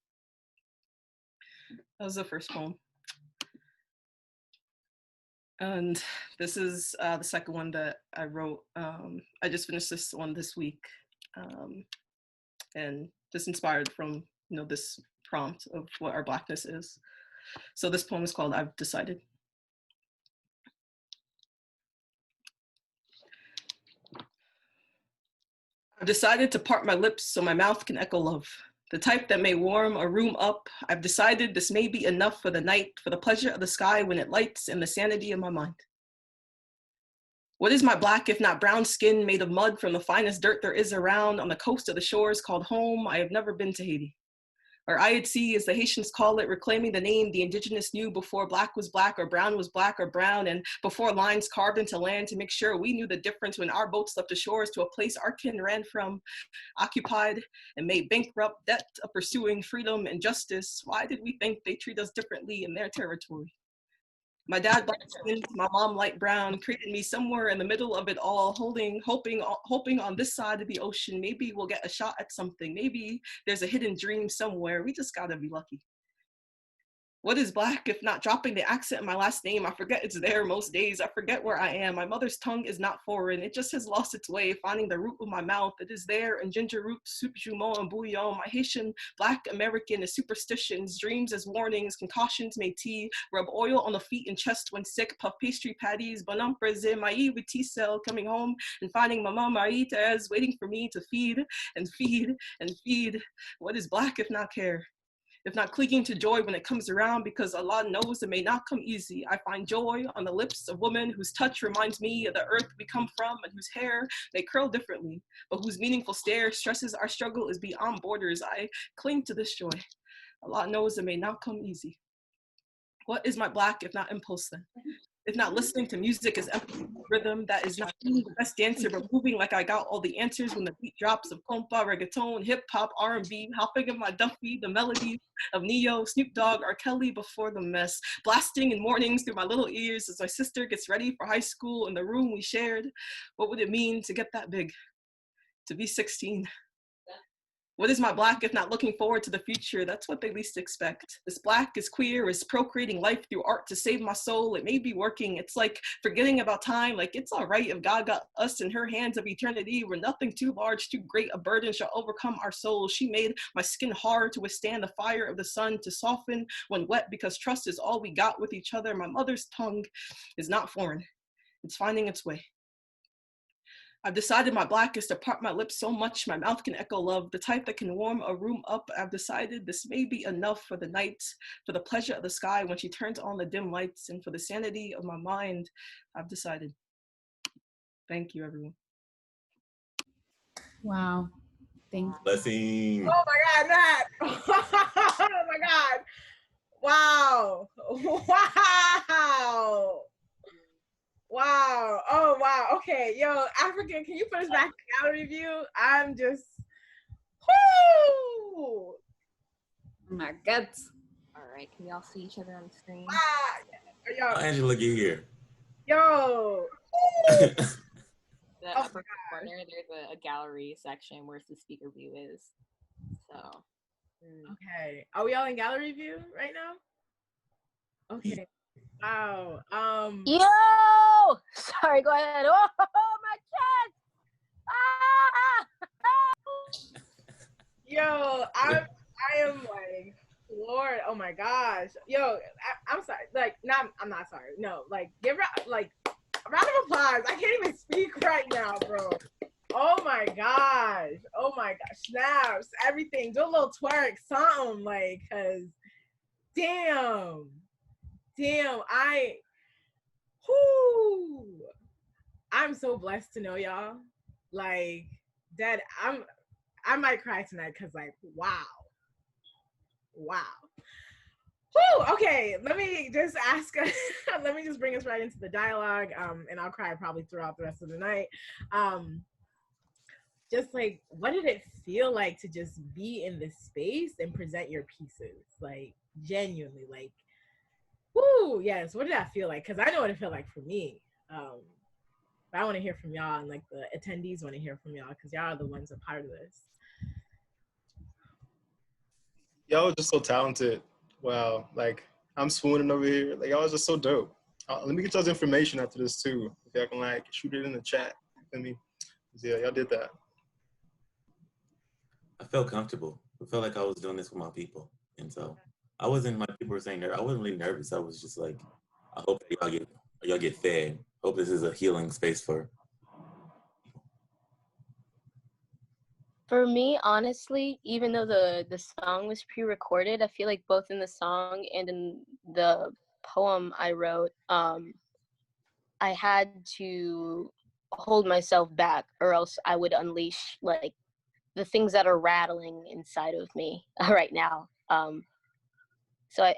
That was the first poem. And this is the second one that I wrote. I just finished this one this week, and just inspired from this prompt of what our Blackness is. So this poem is called I've Decided. I've decided to part my lips so my mouth can echo love. The type that may warm a room up. I've decided this may be enough for the night, for the pleasure of the sky when it lights and the sanity of my mind. What is my Black if not brown skin made of mud from the finest dirt there is around on the coast of the shores called home? I have never been to Haiti. Or Ayatsi, as the Haitians call it, reclaiming the name the indigenous knew before Black was Black or brown was Black or brown, and before lines carved into land to make sure we knew the difference when our boats left the shores to a place our kin ran from, occupied and made bankrupt, debt of pursuing freedom and justice. Why did we think they treat us differently in their territory? My dad black skinned, my mom light brown, created me somewhere in the middle of it all, hoping on this side of the ocean, maybe we'll get a shot at something. Maybe there's a hidden dream somewhere. We just gotta be lucky. What is Black if not dropping the accent in my last name? I forget it's there most days. I forget where I am. My mother's tongue is not foreign. It just has lost its way, finding the root of my mouth. It is there in ginger root, soup, jumeau, and bouillon. My Haitian Black American is superstitions, dreams as warnings, concoctions made tea, rub oil on the feet and chest when sick, puff pastry patties, bonhomme braisé, maïs with T-cell, coming home and finding Mama Marie-Thérèse waiting for me to feed and feed and feed. What is Black if not care? If not clinging to joy when it comes around, because Allah knows it may not come easy. I find joy on the lips of women whose touch reminds me of the earth we come from and whose hair may curl differently, but whose meaningful stare stresses our struggle is beyond borders. I cling to this joy. Allah knows it may not come easy. What is my Black if not impulse then? If not listening to music as empty rhythm that is not being the best dancer, but moving like I got all the answers when the beat drops of compa, reggaeton, hip hop, R&B, hopping in my Duffy, the melodies of Neo, Snoop Dogg, R. Kelly before the mess, blasting in mornings through my little ears as my sister gets ready for high school in the room we shared. What would it mean to get that big? To be 16? What is my black if not looking forward to the future? That's what they least expect. This black is queer, is procreating life through art to save my soul. It may be working. It's like forgetting about time. Like it's all right if God got us in her hands of eternity. We're nothing too large, too great. A burden shall overcome our souls. She made my skin hard to withstand the fire of the sun, to soften when wet, because trust is all we got with each other. My mother's tongue is not foreign. It's finding its way. I've decided my black is to part my lips so much my mouth can echo love, the type that can warm a room up. I've decided this may be enough for the night, for the pleasure of the sky when she turns on the dim lights, and for the sanity of my mind. I've decided. Thank you, everyone. Wow. Thank you. Blessing. Oh my God, Nat. Oh my God. Wow. Wow. Wow. Oh wow. Okay. Yo, African, can you put us back in gallery view? I'm just whoo! Oh my God. All right, can we all see each other on the screen? Yo, Angela, get here. yo. The Oh upper corner, there's a gallery section where the speaker view is. So. Okay. Are we all in gallery view right now? Okay. Wow. Yo! Sorry, go ahead. Oh, my chest! Ah! Yo, I am like, Lord, oh my gosh. Yo, I'm sorry. Like, I'm not sorry. No, like, give like a round of applause. I can't even speak right now, bro. Oh my gosh. Oh my gosh. Snaps, everything. Do a little twerk, something, like, cause damn, I'm so blessed to know y'all. Like, that I might cry tonight because, like, wow. Whew, okay, let me just ask, let me just bring us right into the dialogue, and I'll cry probably throughout the rest of the night. Just like, what did it feel like to just be in this space and present your pieces? Like, genuinely, like, whoo, yes, what did that feel like? Because I know what it felt like for me. But I want to hear from y'all, and like the attendees want to hear from y'all because y'all are the ones a part of this. Y'all are just so talented. Wow, like I'm swooning over here. Like y'all are just so dope. Let me get y'all's information after this too. If y'all can like shoot it in the chat. I mean, yeah, y'all did that. I felt comfortable. I felt like I was doing this with my people. And so I wasn't, my people were saying, I wasn't really nervous. I was just like, I hope that y'all get fed. Hope this is a healing space for. For me, honestly, even though the song was pre-recorded, I feel like both in the song and in the poem I wrote, I had to hold myself back, or else I would unleash like the things that are rattling inside of me right now. So I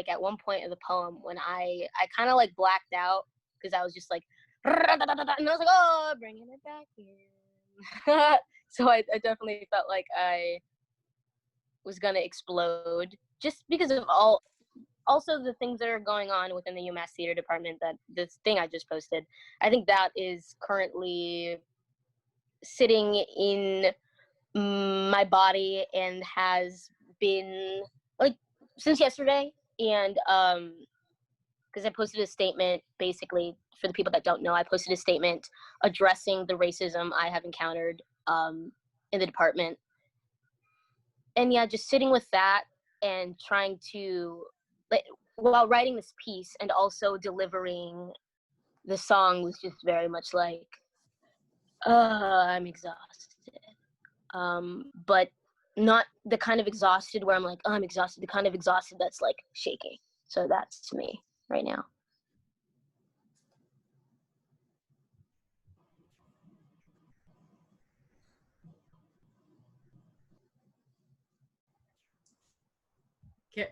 at one point in the poem when I kind of like blacked out because I was just like, and I was like, oh, bringing it back in. So I definitely felt like I was gonna explode just because of also the things that are going on within the UMass Theater Department. That this thing I just posted, I think that is currently sitting in my body and has been like since yesterday. And because I posted a statement, basically, for the people that don't know, I posted a statement addressing the racism I have encountered in the department. And yeah, just sitting with that and trying to, like, while writing this piece and also delivering the song was just very much like, I'm exhausted. But not the kind of exhausted where I'm like, oh, I'm exhausted, the kind of exhausted that's like shaking. So that's me right now. Okay.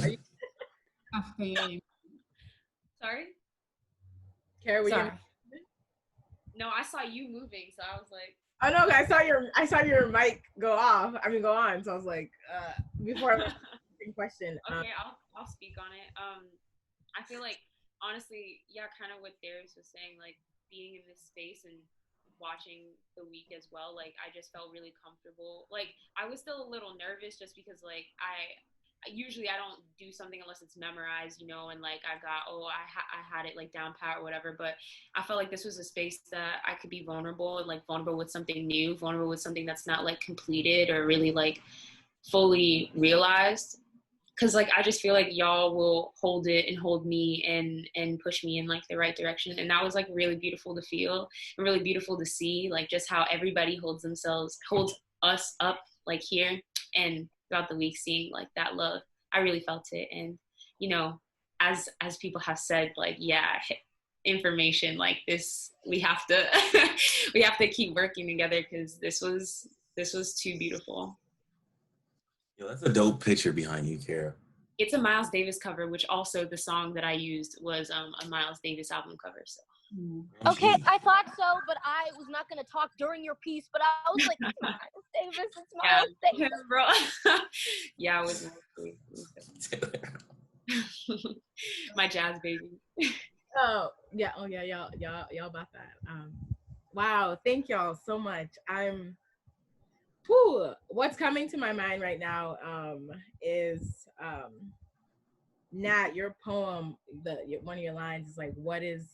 Are you, Sorry? Kara, were you? Sorry. No, I saw you moving, so I was like, Oh no, I saw your mic go off. I mean, go on. So I was like, before I question. okay, I'll speak on it. I feel like honestly, yeah, kind of what Darius was saying, like being in this space and watching the week as well, like I just felt really comfortable. Like I was still a little nervous just because like usually I don't do something unless it's memorized, you know, and like I got, I had it like down pat or whatever. But I felt like this was a space that I could be vulnerable and like vulnerable with something new, vulnerable with something that's not like completed or really like fully realized. Cause like I just feel like y'all will hold it and hold me and push me in like the right direction. And that was like really beautiful to feel and really beautiful to see, like just how everybody holds us up like here and throughout the week, seeing like that love. I really felt it. And you know, as people have said, like, yeah, information like this, we have to we have to keep working together because this was too beautiful. Yo, that's a dope picture behind you, Kara. It's a Miles Davis cover, which also the song that I used was a Miles Davis album cover. So. Okay, I thought so, but I was not going to talk during your piece, but I was like, it's Miles Davis, it's Miles Davis. Bro. Yeah, it was my jazz baby. Oh yeah, y'all about that. Wow, thank y'all so much. What's coming to my mind right now is Nat, your poem, one of your lines is like, what is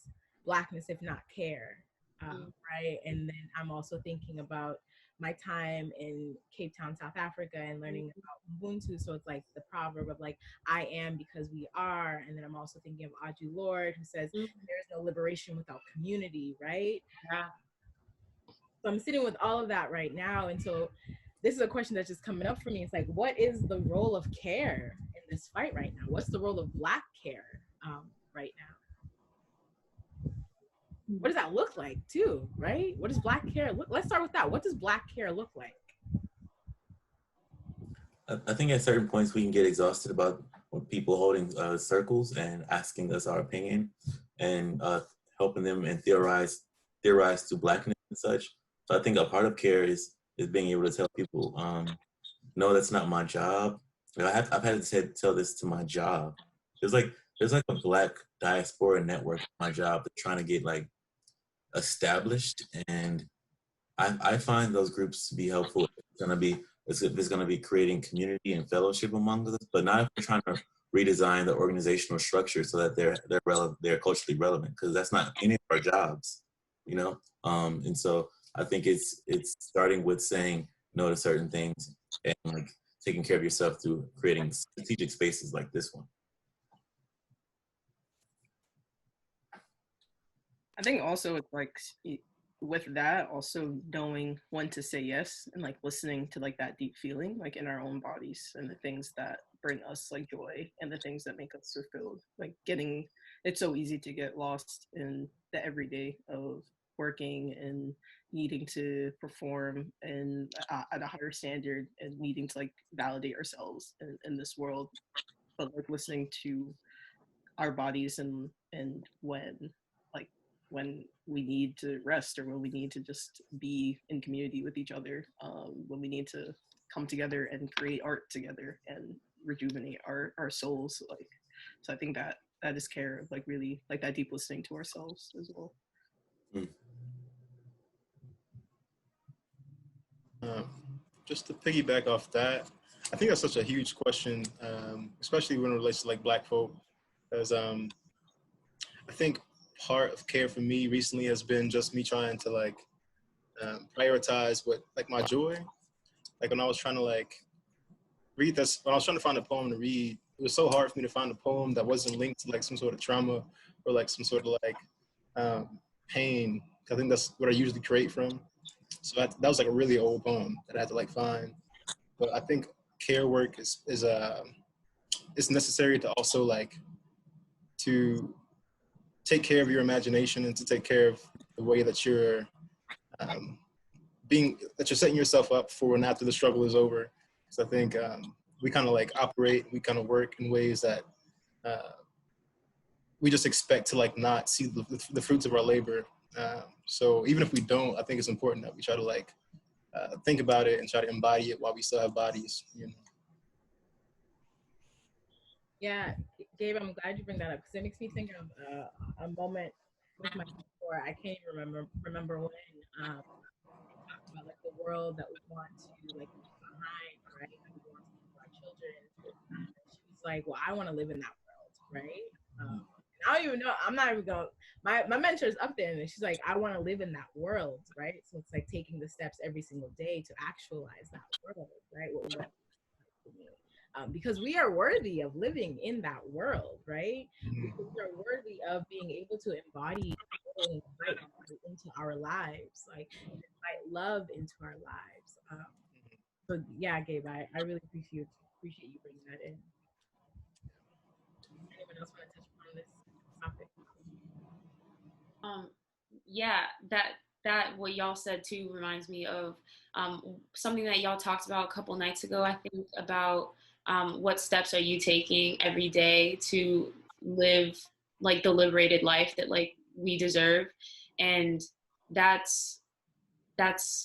Blackness if not care? Right? And then I'm also thinking about my time in Cape Town, South Africa, and learning about Ubuntu. So it's like the proverb of like, I am because we are. And then I'm also thinking of Audre Lorde, who says, there's no liberation without community, right? Yeah. So I'm sitting with all of that right now. And so this is a question that's just coming up for me. It's like, what is the role of care in this fight right now? What's the role of Black care right now? What does that look like too, right? What does Black care look? Let's start with that. What does Black care look like? I think at certain points we can get exhausted about people holding circles and asking us our opinion and helping them and theorize to Blackness and such. So I think a part of care is being able to tell people, no, that's not my job. I've had to tell this to my job. There's like a Black diaspora network at my job that's trying to get like established, and I find those groups to be helpful. It's gonna be creating community and fellowship among us, but not if we're trying to redesign the organizational structure so that they're culturally relevant, because that's not any of our jobs, you know. And so I think it's starting with saying no to certain things and like taking care of yourself through creating strategic spaces like this one. I think also it's like with that also knowing when to say yes and like listening to like that deep feeling like in our own bodies and the things that bring us like joy and the things that make us fulfilled. Like it's so easy to get lost in the everyday of working and needing to perform and at a higher standard and needing to like validate ourselves in this world, but like listening to our bodies and when we need to rest or when we need to just be in community with each other, when we need to come together and create art together and rejuvenate our souls. Like, so I think that is care, like really like that deep listening to ourselves as well. Just to piggyback off that, I think that's such a huge question, especially when it relates to like Black folk, because I think part of care for me recently has been just me trying to like prioritize what like my joy. Like when I was trying to like read this, when I was trying to find a poem to read, it was so hard for me to find a poem that wasn't linked to like some sort of trauma or like some sort of like pain. I think that's what I usually create from. So that was like a really old poem that I had to like find. But I think care work is it's necessary to also like to take care of your imagination and to take care of the way that you're that you're setting yourself up for when after the struggle is over. So I think we kind of like operate, we kind of work in ways that we just expect to like not see the fruits of our labor. So even if we don't, I think it's important that we try to like think about it and try to embody it while we still have bodies, you know. Yeah, Gabe, I'm glad you bring that up because it makes me think of a moment with my before, I can't even remember when we talked about like the world that we want to like leave behind, right? That we want to leave our children. She was like, "Well, I want to live in that world, right?" And I don't even know. I'm not even going. My mentor is up there, and she's like, "I want to live in that world, right?" So it's like taking the steps every single day to actualize that world, right? What we want to me. Because we are worthy of living in that world, right? Because we are worthy of being able to embody and invite light into our lives, like invite love into our lives. So yeah, Gabe, I really appreciate you bringing that in. Anyone else want to touch upon this topic? Yeah, that what y'all said too reminds me of something that y'all talked about a couple nights ago. I think about what steps are you taking every day to live like the liberated life that like we deserve, and that's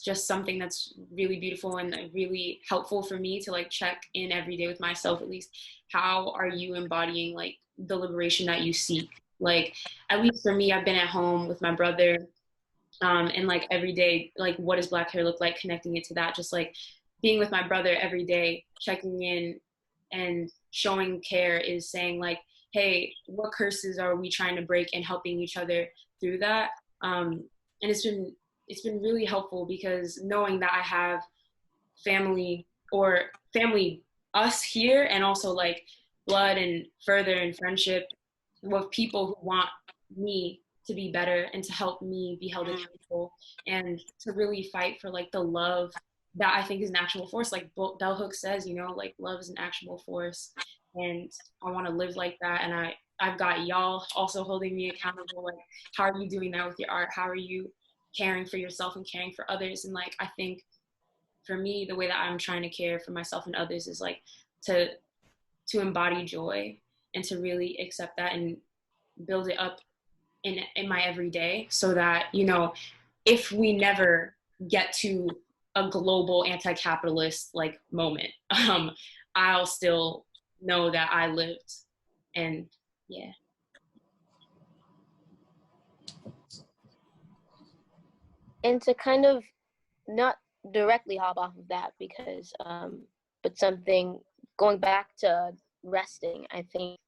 just something that's really beautiful and really helpful for me to like check in every day with myself at least. How are you embodying like the liberation that you seek? Like, at least for me, I've been at home with my brother, and like every day, like what does black hair look like, connecting it to that, just like being with my brother every day, checking in and showing care is saying like, hey, what curses are we trying to break, and helping each other through that. And it's been really helpful because knowing that I have family, or family, us here, and also like blood and further in friendship with people who want me to be better and to help me be held accountable, and to really fight for like the love that I think is an actual force. Like Bell Hooks says, you know, like love is an actual force, and I want to live like that. And I've got y'all also holding me accountable. Like, how are you doing that with your art? How are you caring for yourself and caring for others? And like, I think for me, the way that I'm trying to care for myself and others is like to embody joy and to really accept that and build it up in my everyday, so that, you know, if we never get to a global anti-capitalist like moment, I'll still know that I lived. And yeah. And to kind of not directly hop off of that, because but something going back to resting, I think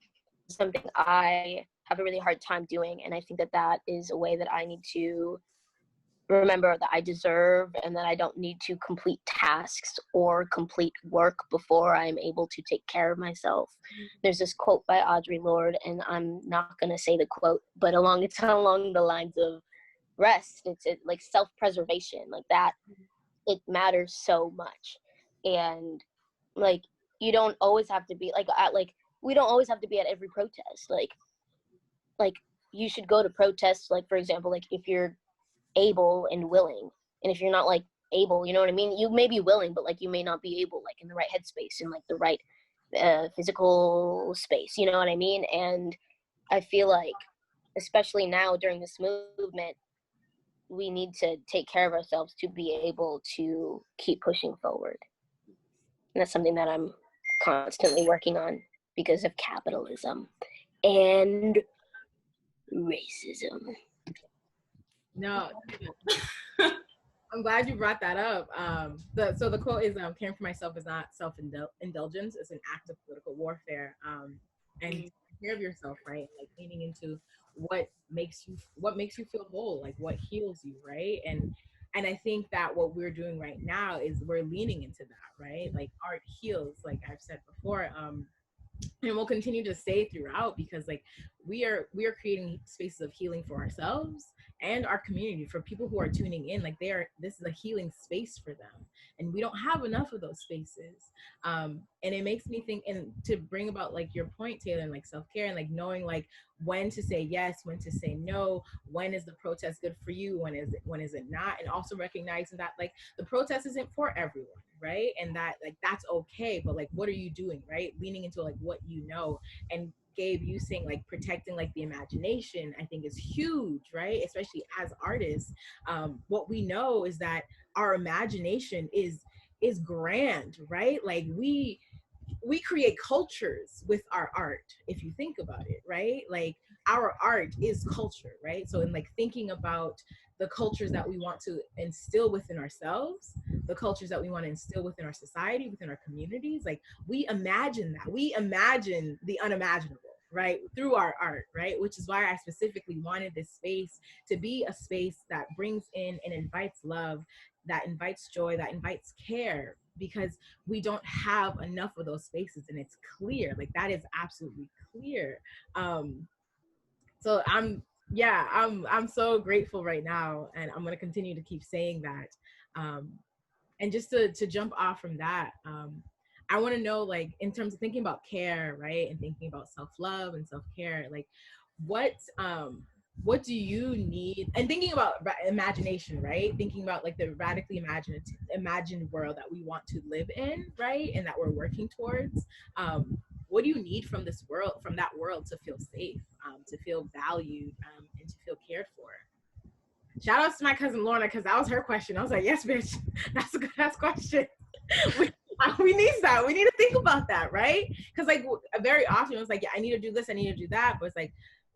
something I have a really hard time doing, and I think that that is a way that I need to remember that I deserve, and that I don't need to complete tasks or complete work before I'm able to take care of myself. There's this quote by Audre Lorde, and I'm not going to say the quote, but it's along the lines of rest. It's like self-preservation, like that. It matters so much. And like, you don't always have to be we don't always have to be at every protest. Like you should go to protests, like, for example, like if you're able and willing, and if you're not like able, you know what I mean, you may be willing, but like you may not be able, like in the right headspace, in like the right physical space, you know what I mean. And I feel like, especially now during this movement, we need to take care of ourselves to be able to keep pushing forward. And that's something that I'm constantly working on because of capitalism and racism. No, I'm glad you brought that up. So the quote is, "Caring for myself is not self-indulgence; it's an act of political warfare." And take care of yourself, right? Like leaning into what makes you feel whole, like what heals you, right? And I think that what we're doing right now is we're leaning into that, right? Like art heals, like I've said before. And we'll continue to stay throughout, because like we are creating spaces of healing for ourselves and our community, for people who are tuning in. Like this is a healing space for them, and we don't have enough of those spaces. And it makes me think, and to bring about like your point, Taylor, and like self-care, and like knowing like when to say yes, when to say no, when is the protest good for you, when is it not, and also recognizing that like the protest isn't for everyone, right? And that like that's okay, but like what are you doing, right? Leaning into like what you know. And Gabe, you saying like protecting like the imagination, I think is huge, right? Especially as artists. What we know is that our imagination is grand, right? Like we create cultures with our art, if you think about it, right? Like our art is culture, right? So in like thinking about the cultures that we want to instill within ourselves, the cultures that we want to instill within our society, within our communities, like we imagine that. We imagine the unimaginable, right? Through our art, right? Which is why I specifically wanted this space to be a space that brings in and invites love, that invites joy, that invites care, because we don't have enough of those spaces, and it's clear, like that is absolutely clear. So I'm so grateful right now, and I'm going to continue to keep saying that. And just to jump off from that, I want to know, like, in terms of thinking about care, right, and thinking about self-love and self-care, like what do you need, and thinking about imagination, right, thinking about like the radically imagined world that we want to live in, right, and that we're working towards. What do you need from this world, from that world, to feel safe, to feel valued, and to feel cared for? Shout outs to my cousin Lorna, because that was her question. I was like, yes, bitch, that's a good ass question. We need that. We need to think about that, right? Because like very often it was like, yeah, I need to do this, I need to do that, but it's like,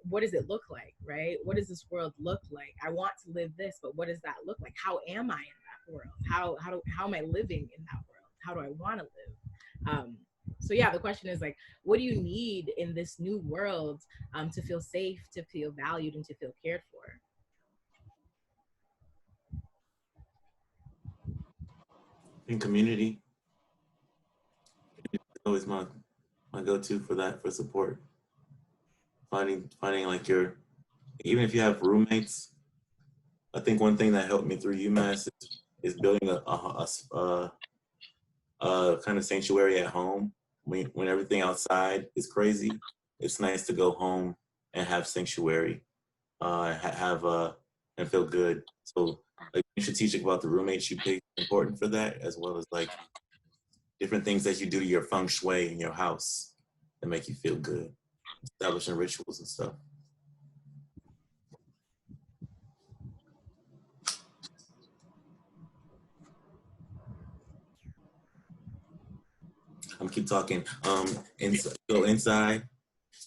what does it look like, right? What does this world look like? I want to live this, but what does that look like? How am I in that world? How am I living in that world? How do I want to live? So yeah, the question is like, what do you need in this new world to feel safe, to feel valued, and to feel cared for? In community, it's always my go-to for that, for support. Finding like even if you have roommates, I think one thing that helped me through UMass is building a kind of sanctuary at home. When everything outside is crazy, it's nice to go home and have sanctuary, and feel good. So like being strategic about the roommates you pick is important for that, as well as like different things that you do to your feng shui in your house that make you feel good, establishing rituals and stuff. I'm keep talking. Go inside.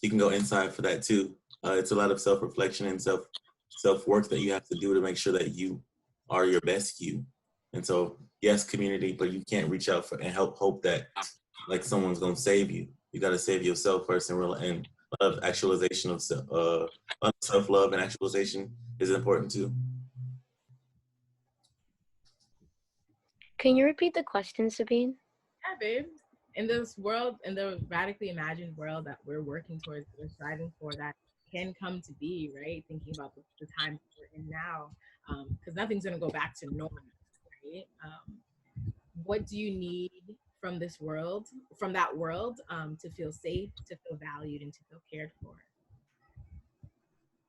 You can go inside for that too. It's a lot of self-reflection and self-work that you have to do to make sure that you are your best you. And so, yes, community, but you can't reach out for and hope that like someone's gonna save you. You got to save yourself first, and a lot of actualization of self-love and actualization is important too. Can you repeat the question, Sabine? Yeah, babe. In this world, in the radically imagined world that we're working towards, we're striving for, that can come to be, right? Thinking about the time we're in now, because nothing's gonna go back to normal, right? What do you need from this world, from that world, to feel safe, to feel valued, and to feel cared for?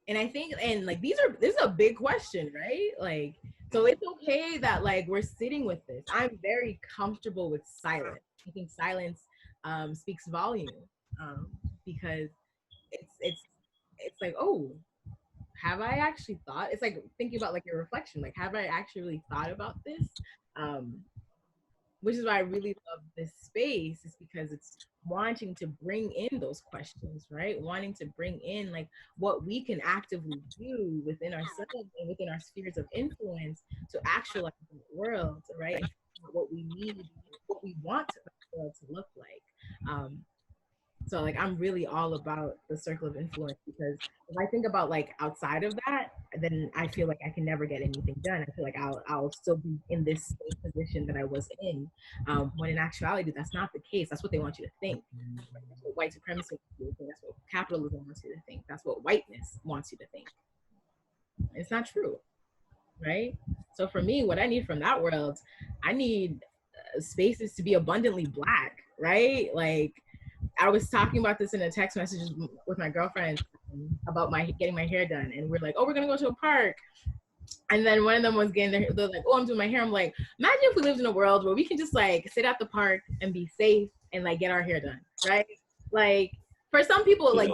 And I think, and like this is a big question, right? Like, so it's okay that like we're sitting with this. I'm very comfortable with silence. I think silence speaks volume, because it's like, oh, have I actually thought? It's like thinking about like your reflection. Like, have I actually thought about this? Which is why I really love this space, is because it's wanting to bring in those questions, right? Wanting to bring in like what we can actively do within ourselves and within our spheres of influence to actualize the world, right? And what we need, what we want the world to look like. So like I'm really all about the circle of influence, because if I think about like outside of that, then I feel like I can never get anything done. I feel like I'll still be in this same position that I was in, when in actuality that's not the case. That's what they want you to think. That's what white supremacy wants you to think. That's what capitalism wants you to think. That's what whiteness wants you to think. It's not true, right? So for me, what I need from that world, I need spaces to be abundantly Black, right? Like, I was talking about this in a text message with my girlfriend about getting my hair done, and we're like, oh, we're gonna go to a park, and then one of them was they're like, oh, I'm doing my hair. I'm like, imagine if we lived in a world where we can just like sit at the park and be safe and like get our hair done, right? Like for some people, like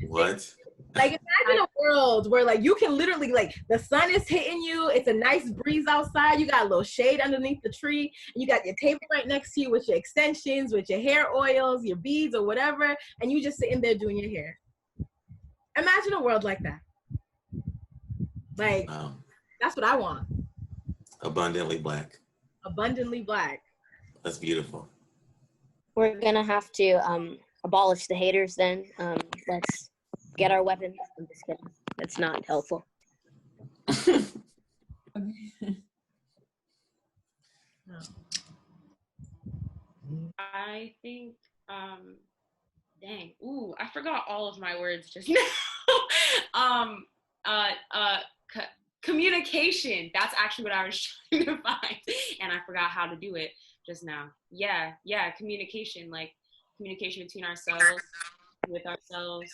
what? Like imagine a world where like you can literally like the sun is hitting you, it's a nice breeze outside, you got a little shade underneath the tree, and you got your table right next to you with your extensions, with your hair oils, your beads or whatever, and you just sitting there doing your hair. Imagine a world like that. Like Wow. that's what I want. Abundantly Black. Abundantly Black. That's beautiful. We're gonna have to abolish the haters then. Let's get our weapons. I'm just kidding. That's not helpful. I think, dang, ooh, I forgot all of my words just now. Communication. That's actually what I was trying to find, and I forgot how to do it just now. Yeah, communication, like communication between ourselves, with ourselves,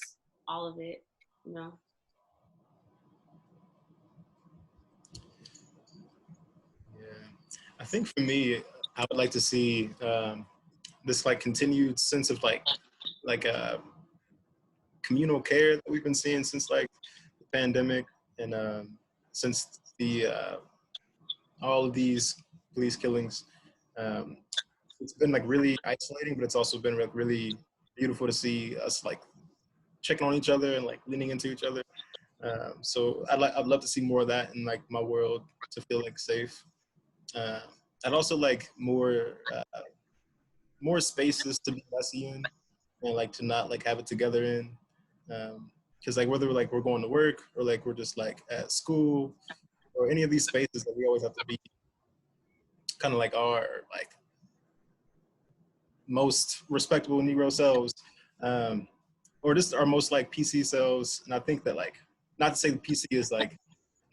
all of it, you know. I think for me, I would like to see this like continued sense of like communal care that we've been seeing since like the pandemic and since the all of these police killings. It's been like really isolating, but it's also been like really beautiful to see us like checking on each other and like leaning into each other. So I'd love to see more of that in like my world to feel like safe. I'd also like more spaces to be messy in and like to not like have it together in. Because like whether like we're going to work or like we're just like at school or any of these spaces that we always have to be kind of like our like most respectable Negro selves, or just our most like PC selves. And I think that like, not to say the PC is like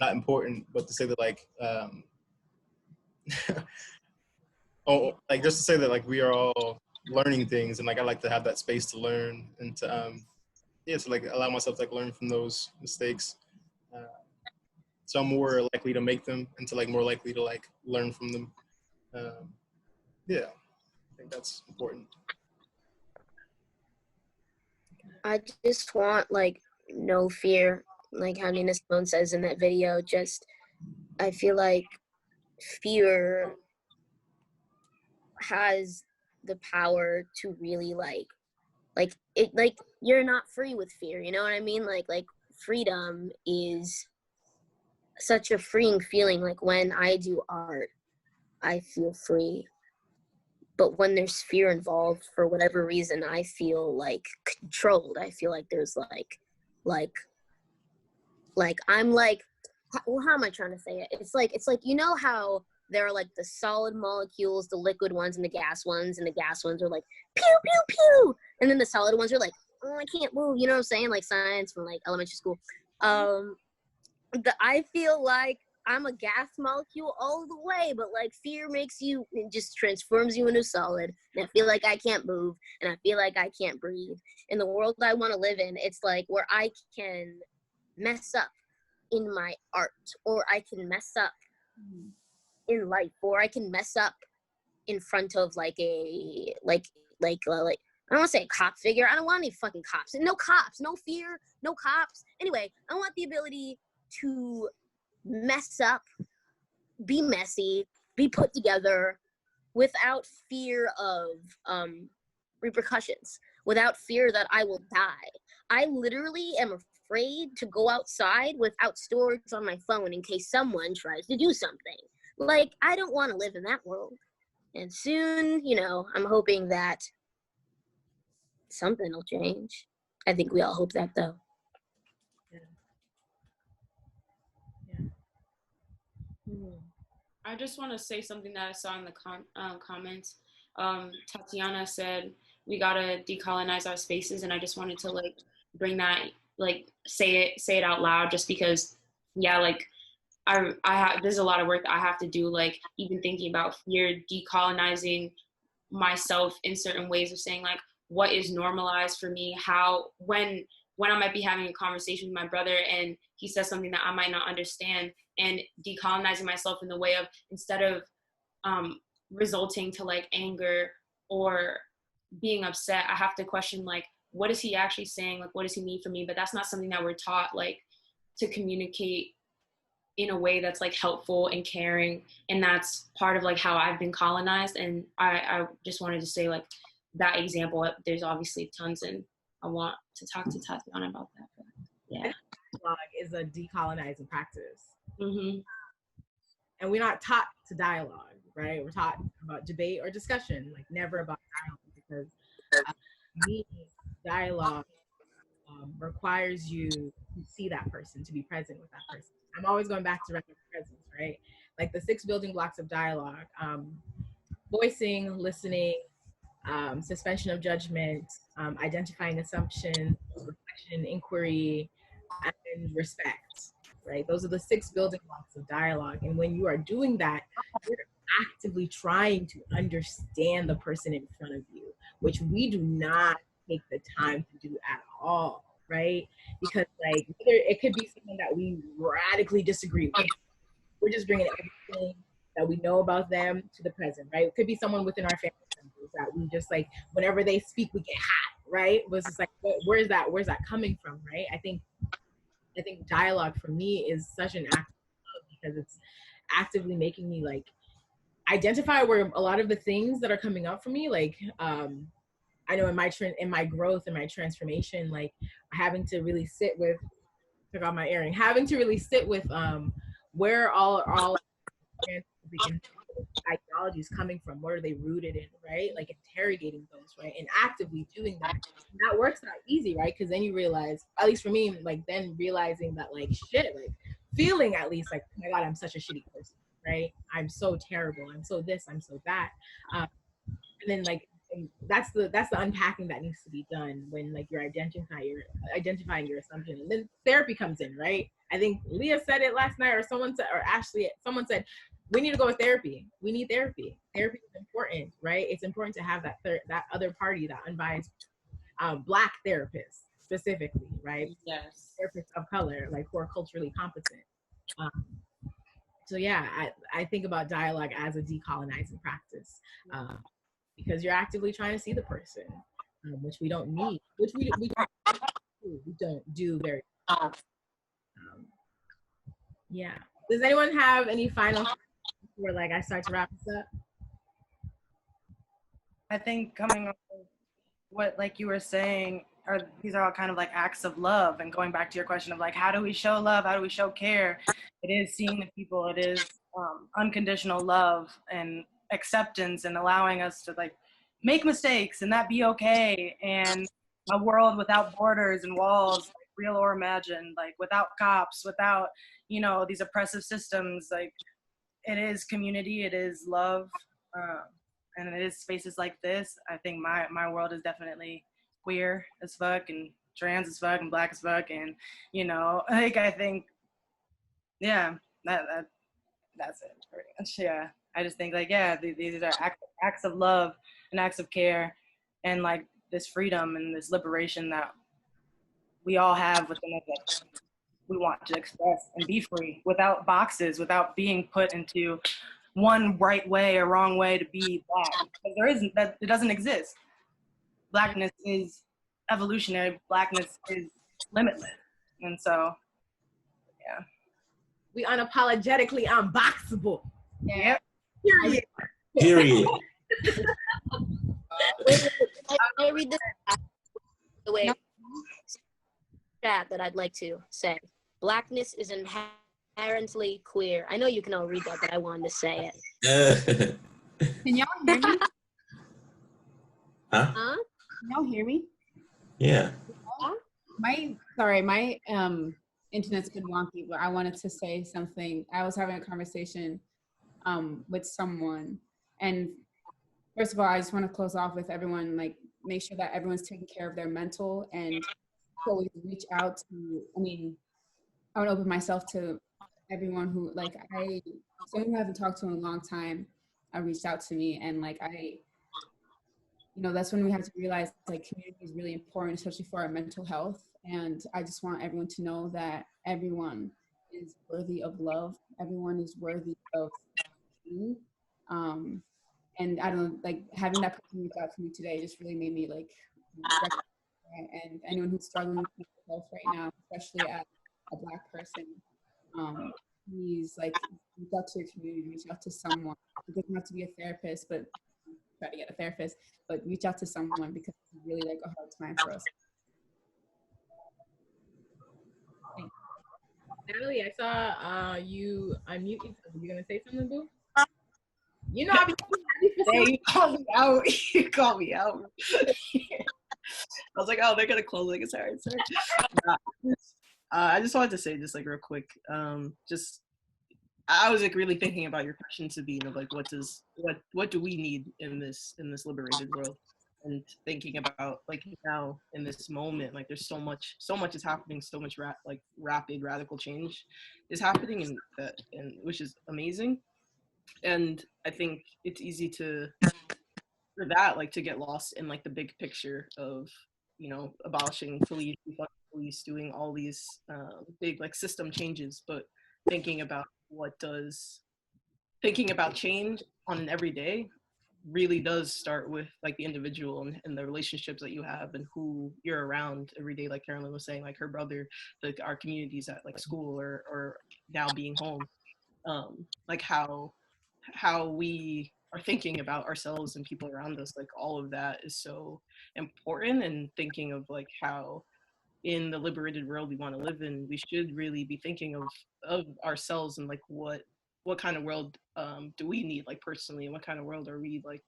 not important, but to say that like, oh, like just to say that like we are all learning things, and like I like to have that space to learn and to to like allow myself to like learn from those mistakes. So I'm more likely to make them and to like more likely to like learn from them. Yeah, I think that's important. I just want like no fear, like how Nina Simone says in that video. Just I feel like fear has the power to really like it, like you're not free with fear, you know what I mean? Like freedom is such a freeing feeling. Like when I do art, I feel free. But when there's fear involved, for whatever reason, I feel like controlled. I feel like there's like I'm like, well, how am I trying to say it? It's like you know how there are like the solid molecules, the liquid ones, and the gas ones are like pew pew pew, and then the solid ones are like, oh, I can't move. You know what I'm saying? Like science from like elementary school. I feel like I'm a gas molecule all the way, but like fear makes you, it just transforms you into solid. And I feel like I can't move, and I feel like I can't breathe. In the world I want to live in, it's like where I can mess up in my art, or I can mess up in life, or I can mess up in front of like a I don't want to say a cop figure. I don't want any fucking cops. No cops, no fear, no cops. Anyway, I want the ability to mess up, be messy, be put together without fear of repercussions, without fear that I will die. I literally am afraid to go outside without storage on my phone in case someone tries to do something. Like, I don't want to live in that world. And soon, you know, I'm hoping that something will change. I think we all hope that, though. I just want to say something that I saw in the comments. Tatiana said we gotta decolonize our spaces, and I just wanted to like bring that, like say it out loud, just because, yeah, like I have, there's a lot of work that I have to do, like even thinking about fear, decolonizing myself in certain ways of saying like what is normalized for me, how when I might be having a conversation with my brother and he says something that I might not understand, and decolonizing myself in the way of, instead of resulting to like anger or being upset, I have to question like what is he actually saying? Like, what does he need from me? But that's not something that we're taught, like, to communicate in a way that's like helpful and caring. And that's part of like how I've been colonized. And I just wanted to say, like, that example, there's obviously tons, and I want to talk to Tatiana about that. But yeah. Dialogue is a decolonizing practice. Mm-hmm. And we're not taught to dialogue, right? We're taught about debate or discussion, like never about dialogue, because me, dialogue requires you to see that person, to be present with that person. I'm always going back to regular presence, right? Like the 6 building blocks of dialogue: voicing, listening, suspension of judgment, identifying assumption, reflection, inquiry, and respect, right? Those are the 6 building blocks of dialogue. And when you are doing that, you're actively trying to understand the person in front of you, which we do not take the time to do at all, right? Because like it could be someone that we radically disagree with. We're just bringing everything that we know about them to the present, right? It could be someone within our family members that we just like, whenever they speak, we get hot, right? It was just like, where's that coming from, right? I think dialogue for me is such an act of love, because it's actively making me like identify where a lot of the things that are coming up for me, like I know in my growth and my transformation, like having to really sit with, took out my earring, having to really sit with where all ideologies coming from, what are they rooted in, right? Like interrogating those, right? And actively doing that. And that work's not easy, right? Because then you realize, at least for me, like then realizing that like shit, like feeling at least like, oh my God, I'm such a shitty person, right? I'm so terrible. I'm so this, I'm so that. And then like, and that's the unpacking that needs to be done when like you're identifying your assumption. And then therapy comes in, right? I think Leah said it last night, or someone said, or Ashley, someone said, we need to go with therapy. We need therapy. Therapy is important, right? It's important to have that other party, that unbiased Black therapist specifically, right? Yes. Therapists of color, like who are culturally competent. So yeah, I think about dialogue as a decolonizing practice, because you're actively trying to see the person, which we don't need, which we don't do very. Yeah. Does anyone have any final before like I start to wrap this up? I think coming up with what, like you were saying, these are all kind of like acts of love. And going back to your question of like, how do we show love? How do we show care? It is seeing the people. It is unconditional love and acceptance, and allowing us to like make mistakes and that be okay. And a world without borders and walls, like, real or imagined, like without cops, without, you know, these oppressive systems. Like, it is community, it is love, and it is spaces like this. I think my world is definitely queer as fuck and trans as fuck and Black as fuck, and you know, like I think, yeah, that's it pretty much. Yeah, I just think like, yeah, these are acts of love and acts of care, and like this freedom and this liberation that we all have within us, that we want to express and be free without boxes, without being put into one right way or wrong way to be Black. Because there isn't, that it doesn't exist. Blackness is evolutionary. Blackness is limitless. And so, yeah. We unapologetically unboxable. Yep. Period. Period. I read this the way that I'd like to say. Blackness is inherently queer. I know you can all read that, but I wanted to say it. Can y'all hear me? Huh? Huh? Can y'all hear me? Yeah. My internet's been wonky, but I wanted to say something. I was having a conversation with someone, and first of all, I just want to close off with everyone, like, make sure that everyone's taking care of their mental, and always reach out to, I would open myself to everyone who, like, someone who I haven't talked to in a long time, reached out to me, and like, that's when we have to realize like community is really important, especially for our mental health. And I just want everyone to know that everyone is worthy of love. Everyone is worthy of being. And I don't know, like having that person reach out to me today just really made me like And anyone who's struggling with mental health right now, especially as a Black person, please like reach out to your community, reach out to someone. It doesn't have to be a therapist, but try to get a therapist, but reach out to someone because it's really like a hard time for us. Natalie, I saw you unmute yourself. You gonna say something, boo? You know, I be Hey, you called me out. You called me out. I was like, oh, they're gonna close. Like, sorry. I just wanted to say, just like real quick, just I was like really thinking about your question, Sabine, of like what do we need in this liberated world, and thinking about like now in this moment, like there's so much is happening, so much rapid radical change is happening, and which is amazing. And I think it's easy for that, like to get lost in like the big picture of, you know, abolishing police, doing all these big like system changes, but thinking about change on an everyday really does start with like the individual and the relationships that you have and who you're around every day. Like Carolyn was saying, like her brother, like our communities at like school or now being home, like how we are thinking about ourselves and people around us, like all of that is so important. And thinking of like how in the liberated world we want to live in, we should really be thinking of ourselves and like what kind of world do we need, like personally, and what kind of world are we like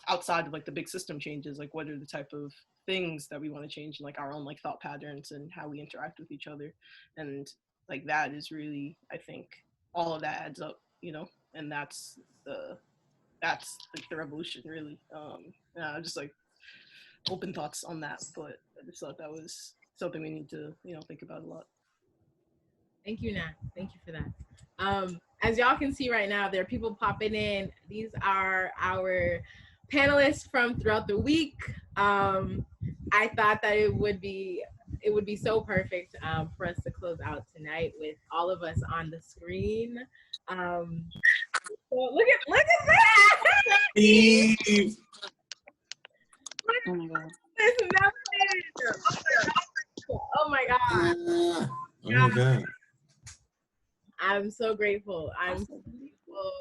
outside of like the big system changes, like what are the type of things that we want to change in like our own like thought patterns and how we interact with each other. And like that is really, I think all of that adds up, you know, and that's like the revolution really. Just like open thoughts on that, but I just thought that was something we need to, you know, think about a lot. Thank you, Nat. Thank you for that. As y'all can see right now, there are people popping in. These are our panelists from throughout the week. I thought that it would be so perfect for us to close out tonight with all of us on the screen. So look at that! Steve. Oh my God. Oh my God. Oh my God. I'm so grateful. I'm so grateful.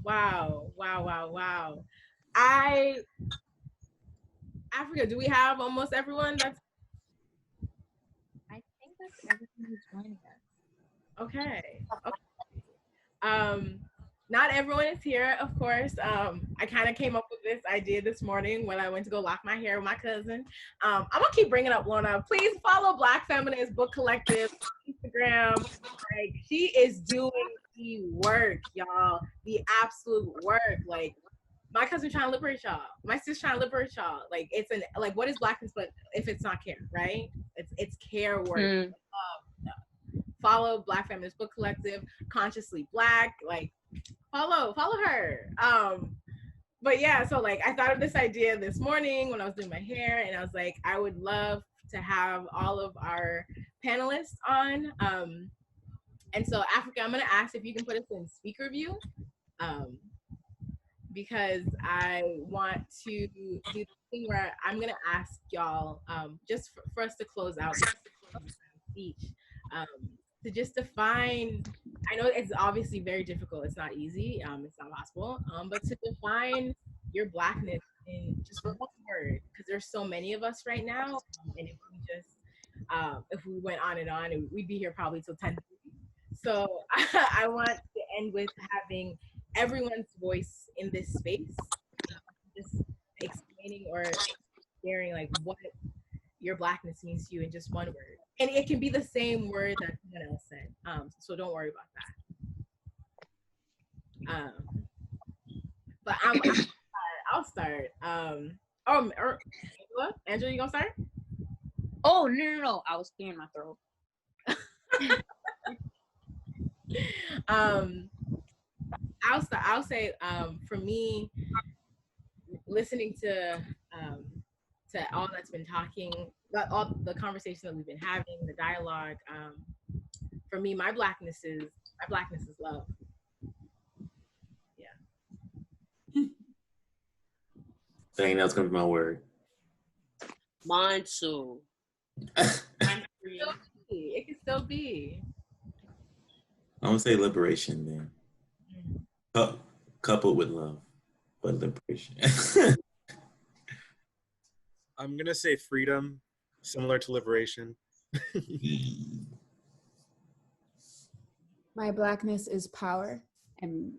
Wow. Africa, do we have almost everyone that's I think that's everyone who's joining us. okay? Not everyone is here, of course. I kind of came up with this idea this morning when I went to go lock my hair with my cousin. I'm gonna keep bringing up Lorna. Please follow Black Feminist Book Collective on Instagram. Like, she is doing the work, y'all. The absolute work. Like, my cousin trying to liberate y'all. My sister trying to liberate y'all. Like, it's like, what is Blackness but if it's not care, right? It's care work. Follow Black Feminist Book Collective, Consciously Black. Like, follow her. But yeah, so like I thought of this idea this morning when I was doing my hair, and I was like, I would love to have all of our panelists on. And so Africa, I'm gonna ask if you can put us in speaker view, because I want to do the thing where I'm gonna ask y'all, just for us to close out each, to just define. I know it's obviously very difficult. It's not easy. It's not possible. But to define your Blackness in just one word, because there's so many of us right now, and if we went on and on, we'd be here probably till 10. So I want to end with having everyone's voice in this space, just explaining or sharing like what your Blackness means to you in just one word. And it can be the same word that someone else said. So don't worry about that. But I'll start. Angela, you gonna start? Oh, no. I was clearing my throat. I'll say, for me, listening to all that's been talking, all the conversation that we've been having, the dialogue, for me, my blackness is love. Yeah. Dang, that's gonna be my word. Mine too. I'm free. It can still be. I'm gonna say liberation then. Coupled with love, but liberation. I'm gonna say freedom, similar to liberation. My blackness is power. And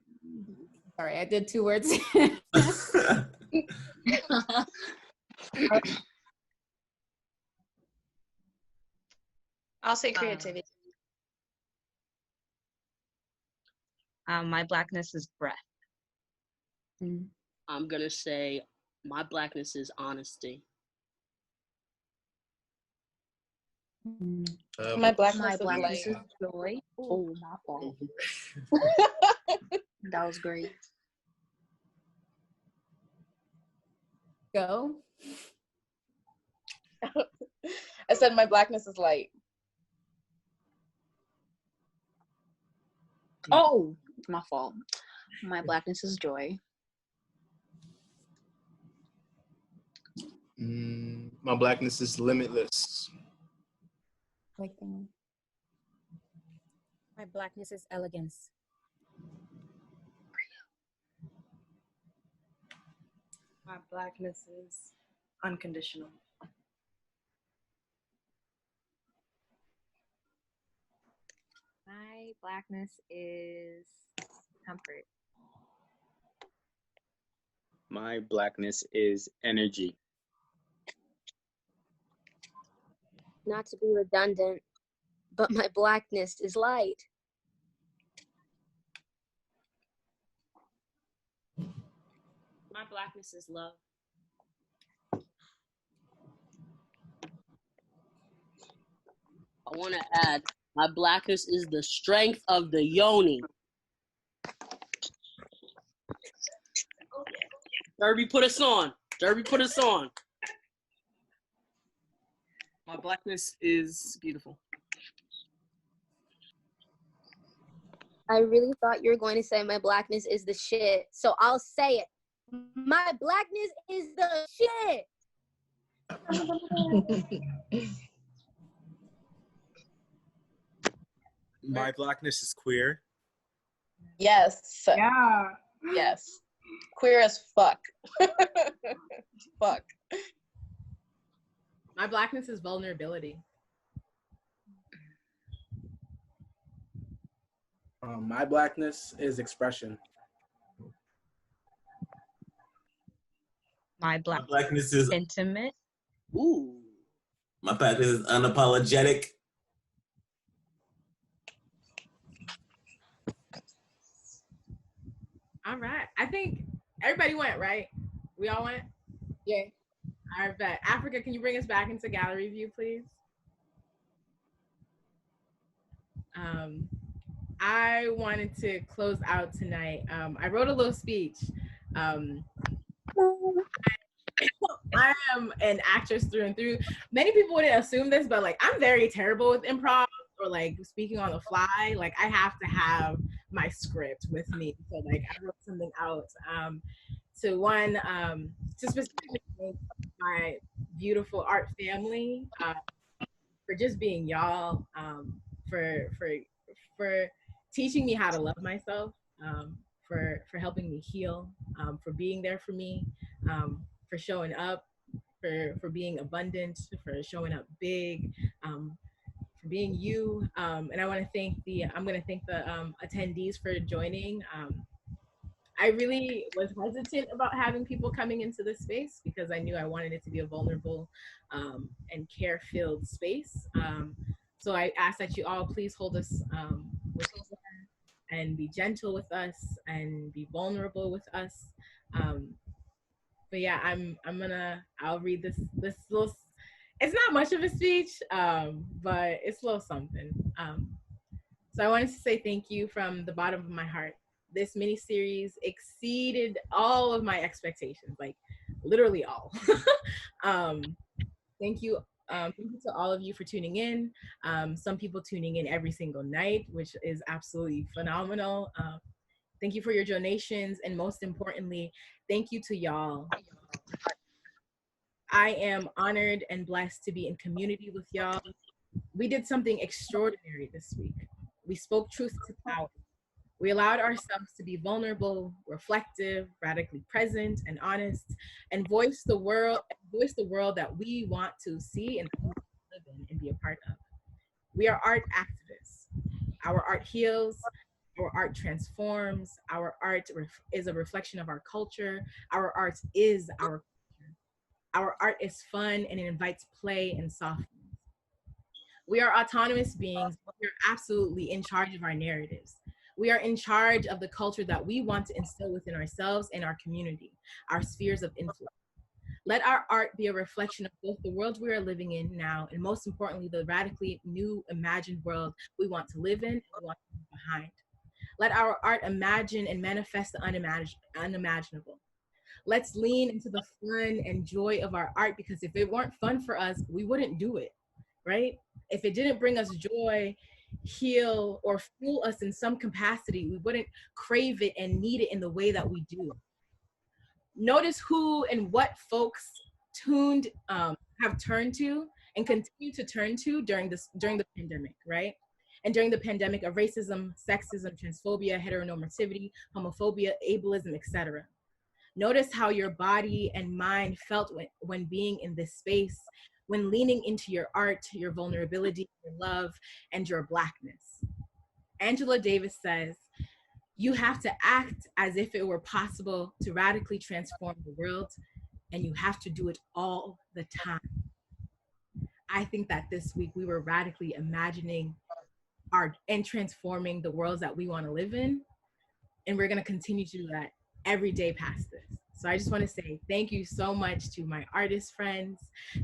sorry, I did 2 words. I'll say creativity. My blackness is breath. I'm gonna say my blackness is honesty. My blackness is joy. Oh, my fault. That was great. Go. I said my blackness is light. Oh, my fault. My blackness is joy. My blackness is limitless. Like that. My blackness is elegance. My blackness is unconditional. My blackness is comfort. My blackness is energy. Not to be redundant, but my blackness is light. My blackness is love. I want to add, my blackness is the strength of the yoni. Derby, put us on. Derby, put us on. My blackness is beautiful. I really thought you were going to say my blackness is the shit, so I'll say it. My blackness is the shit. My blackness is queer. Yes. Yeah. Yes. Queer as fuck. Fuck. My blackness is vulnerability. My blackness is expression. My blackness is intimate. Ooh. My blackness is unapologetic. All right. I think everybody went, right? We all went? Yeah. All right, bet. Africa, can you bring us back into gallery view, please? I wanted to close out tonight. I wrote a little speech. I am an actress through and through. Many people wouldn't assume this, but like I'm very terrible with improv or like speaking on the fly. Like I have to have my script with me. So like I wrote something out to specifically thank my beautiful art family for just being y'all, for teaching me how to love myself, for helping me heal, for being there for me, for showing up, for being abundant, for showing up big, for being you. And I'm gonna thank the attendees for joining. I really was hesitant about having people coming into this space because I knew I wanted it to be a vulnerable and care-filled space. So I ask that you all please hold us with care and be gentle with us and be vulnerable with us. But yeah, I'll read this little. It's not much of a speech, but it's a little something. So I wanted to say thank you from the bottom of my heart. This mini series exceeded all of my expectations, like literally all. Thank you. Thank you to all of you for tuning in. Some people tuning in every single night, which is absolutely phenomenal. Thank you for your donations. And most importantly, thank you to y'all. I am honored and blessed to be in community with y'all. We did something extraordinary this week. We spoke truth to power. We allowed ourselves to be vulnerable, reflective, radically present, and honest, and voice the world that we want to see and live in and be a part of. We are art activists. Our art heals, our art transforms, our art is a reflection of our culture. Our art is our culture. Our art is fun and it invites play and softness. We are autonomous beings. We are absolutely in charge of our narratives. We are in charge of the culture that we want to instill within ourselves and our community, our spheres of influence. Let our art be a reflection of both the world we are living in now and most importantly, the radically new imagined world we want to live in and we want to leave behind. Let our art imagine and manifest the unimaginable. Let's lean into the fun and joy of our art because if it weren't fun for us, we wouldn't do it, right? If it didn't bring us joy, heal, or fuel us in some capacity, we wouldn't crave it and need it in the way that we do. Notice who and what folks have turned to and continue to turn to during the pandemic, right? And during the pandemic of racism, sexism, transphobia, heteronormativity, homophobia, ableism, etc. Notice how your body and mind felt when being in this space, when leaning into your art, your vulnerability, your love, and your Blackness. Angela Davis says, you have to act as if it were possible to radically transform the world, and you have to do it all the time. I think that this week we were radically imagining art and transforming the worlds that we want to live in, and we're going to continue to do that every day past this. So I just want to say thank you so much to my artist friends,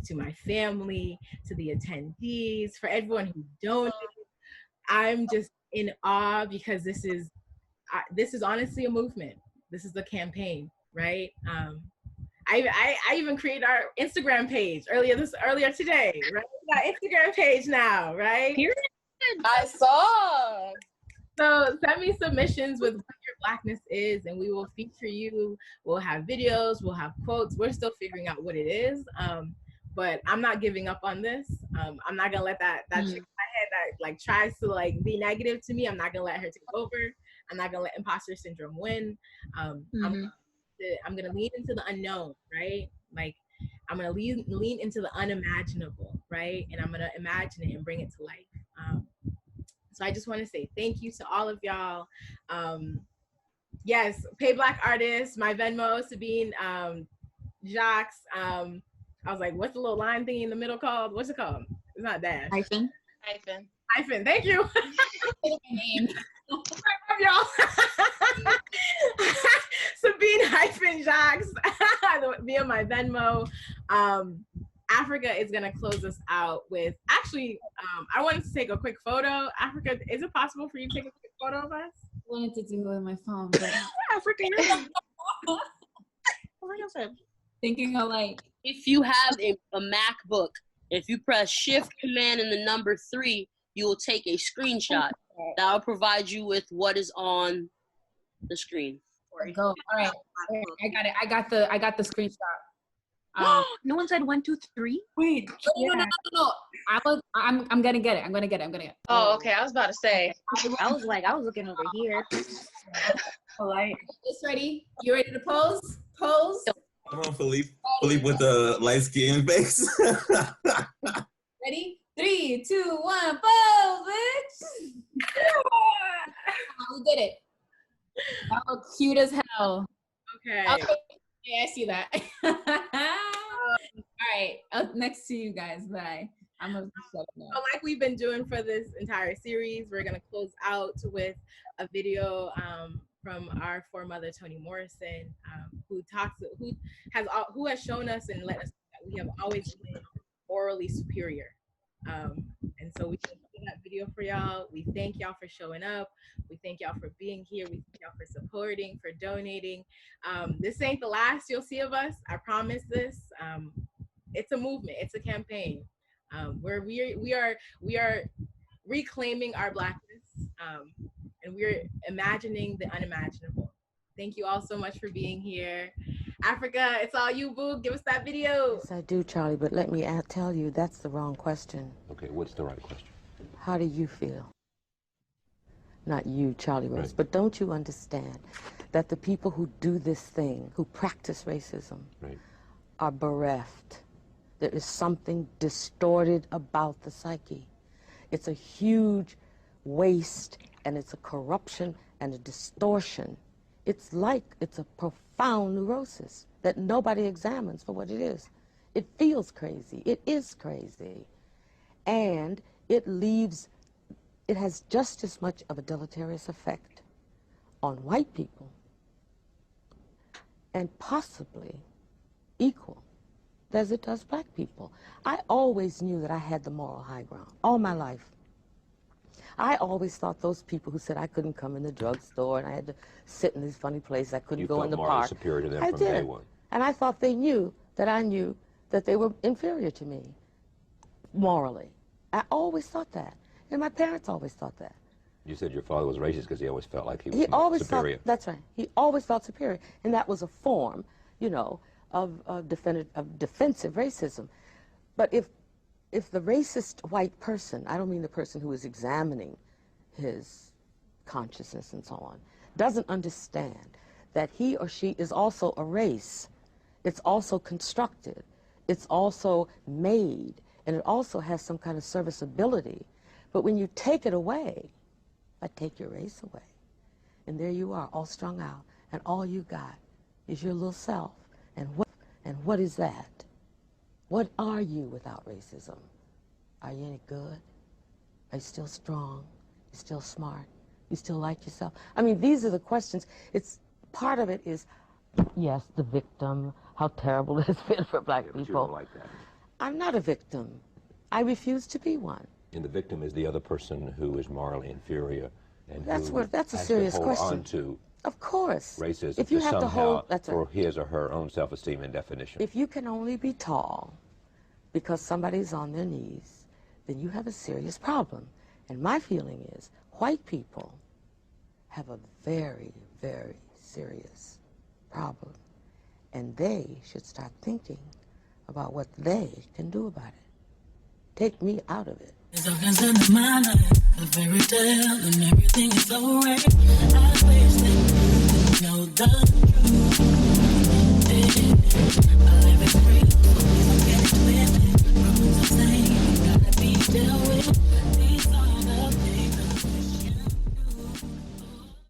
to my family, to the attendees, for everyone who donated. I'm just in awe because this is honestly a movement. This is the campaign, right? I even created our Instagram page earlier today, right? We got Instagram page now, right? I saw. So send me submissions with what your Blackness is, and we will feature you. We'll have videos, we'll have quotes. We're still figuring out what it is, but I'm not giving up on this. I'm not gonna let that chick in my head that like tries to like be negative to me. I'm not gonna let her take over. I'm not gonna let imposter syndrome win. I'm gonna lean into the unknown, right? Like I'm gonna lean into the unimaginable, right? And I'm gonna imagine it and bring it to life. So I just want to say thank you to all of y'all. Yes, Pay Black Artists, my Venmo, Sabine, Jacques. I was like, what's the little line thingy in the middle called? What's it called? It's not dash. Hyphen. Thank you. I love y'all. Sabine hyphen Jacques via my Venmo. Africa is gonna close us out with, actually, I wanted to take a quick photo. Africa, is it possible for you to take a quick photo of us? I wanted to do it with my phone, but Africa, thinking of like, If you have a MacBook, if you press Shift Command and the number 3, you will take a screenshot. That will provide you with what is on the screen. go. All right, I got it. I got the screenshot. No one said 1, 2, 3. Wait, no. I'm gonna get it. I'm gonna get it. Oh, okay. I was about to say. I was looking over here. All right. It's ready. You ready to pose? Pose. Come on, Philippe. Philippe with the light skin face. Ready? 3, 2, 1, pose, bitch. We did it. That looks cute as hell. Okay. Yeah, I see that. All right, up next to you guys, but I'm gonna shut up now. So like we've been doing for this entire series, we're gonna close out with a video from our foremother Toni Morrison, who has shown us and let us know that we have always been morally superior. And so we can play that video for y'all. We thank y'all for showing up. We thank y'all for being here. We thank y'all for supporting, for donating. This ain't the last you'll see of us. I promise this. It's a movement. It's a campaign. Where we are reclaiming our Blackness, and we're imagining the unimaginable. Thank you all so much for being here. Africa, it's all you, boo. Give us that video. Yes, I do, Charlie, but let me tell you, that's the wrong question. Okay, what's the right question? How do you feel? Not you, Charlie Rose, Right. but don't you understand that the people who do this thing, who practice racism, Right. are bereft? There is something distorted about the psyche. It's a huge waste, and it's a corruption and a distortion. It's a profound neurosis that nobody examines for what it is. It feels crazy. It is crazy. And it has just as much of a deleterious effect on white people and possibly equal as it does black people. I always knew that I had the moral high ground all my life. I always thought those people who said I couldn't come in the drugstore and I had to sit in these funny places, I couldn't go in the morally park. superior to them I from did. day one. And I thought they knew that I knew that they were inferior to me morally. I always thought that. And my parents always thought that. You said your father was racist because he always felt like he was superior. That's right. He always felt superior. And that was a form, of defensive racism. But if the racist white person, I don't mean the person who is examining his consciousness and so on, doesn't understand that he or she is also a race, it's also constructed, it's also made, and it also has some kind of serviceability. But when you take it away, I take your race away, and there you are, all strung out, and all you got is your little self. And what is that? What are you without racism? Are you any good? Are you still strong? You still smart? You still like yourself? I mean, these are the questions. Part of it is, yes, the victim, how terrible it has been for black people. You don't like that. I'm not a victim. I refuse to be one. And the victim is the other person who is morally inferior and That's who a has serious to hold question. on to Of course. racism If you to have to somehow hold, that's for right. his or her own self-esteem and definition. If you can only be tall because somebody's on their knees, then you have a serious problem. And my feeling is white people have a very, very serious problem. And they should start thinking about what they can do about it. Take me out of it. There's a vision in my life, a fairy tale, and everything is so right. I wish that you know the truth. I live it free.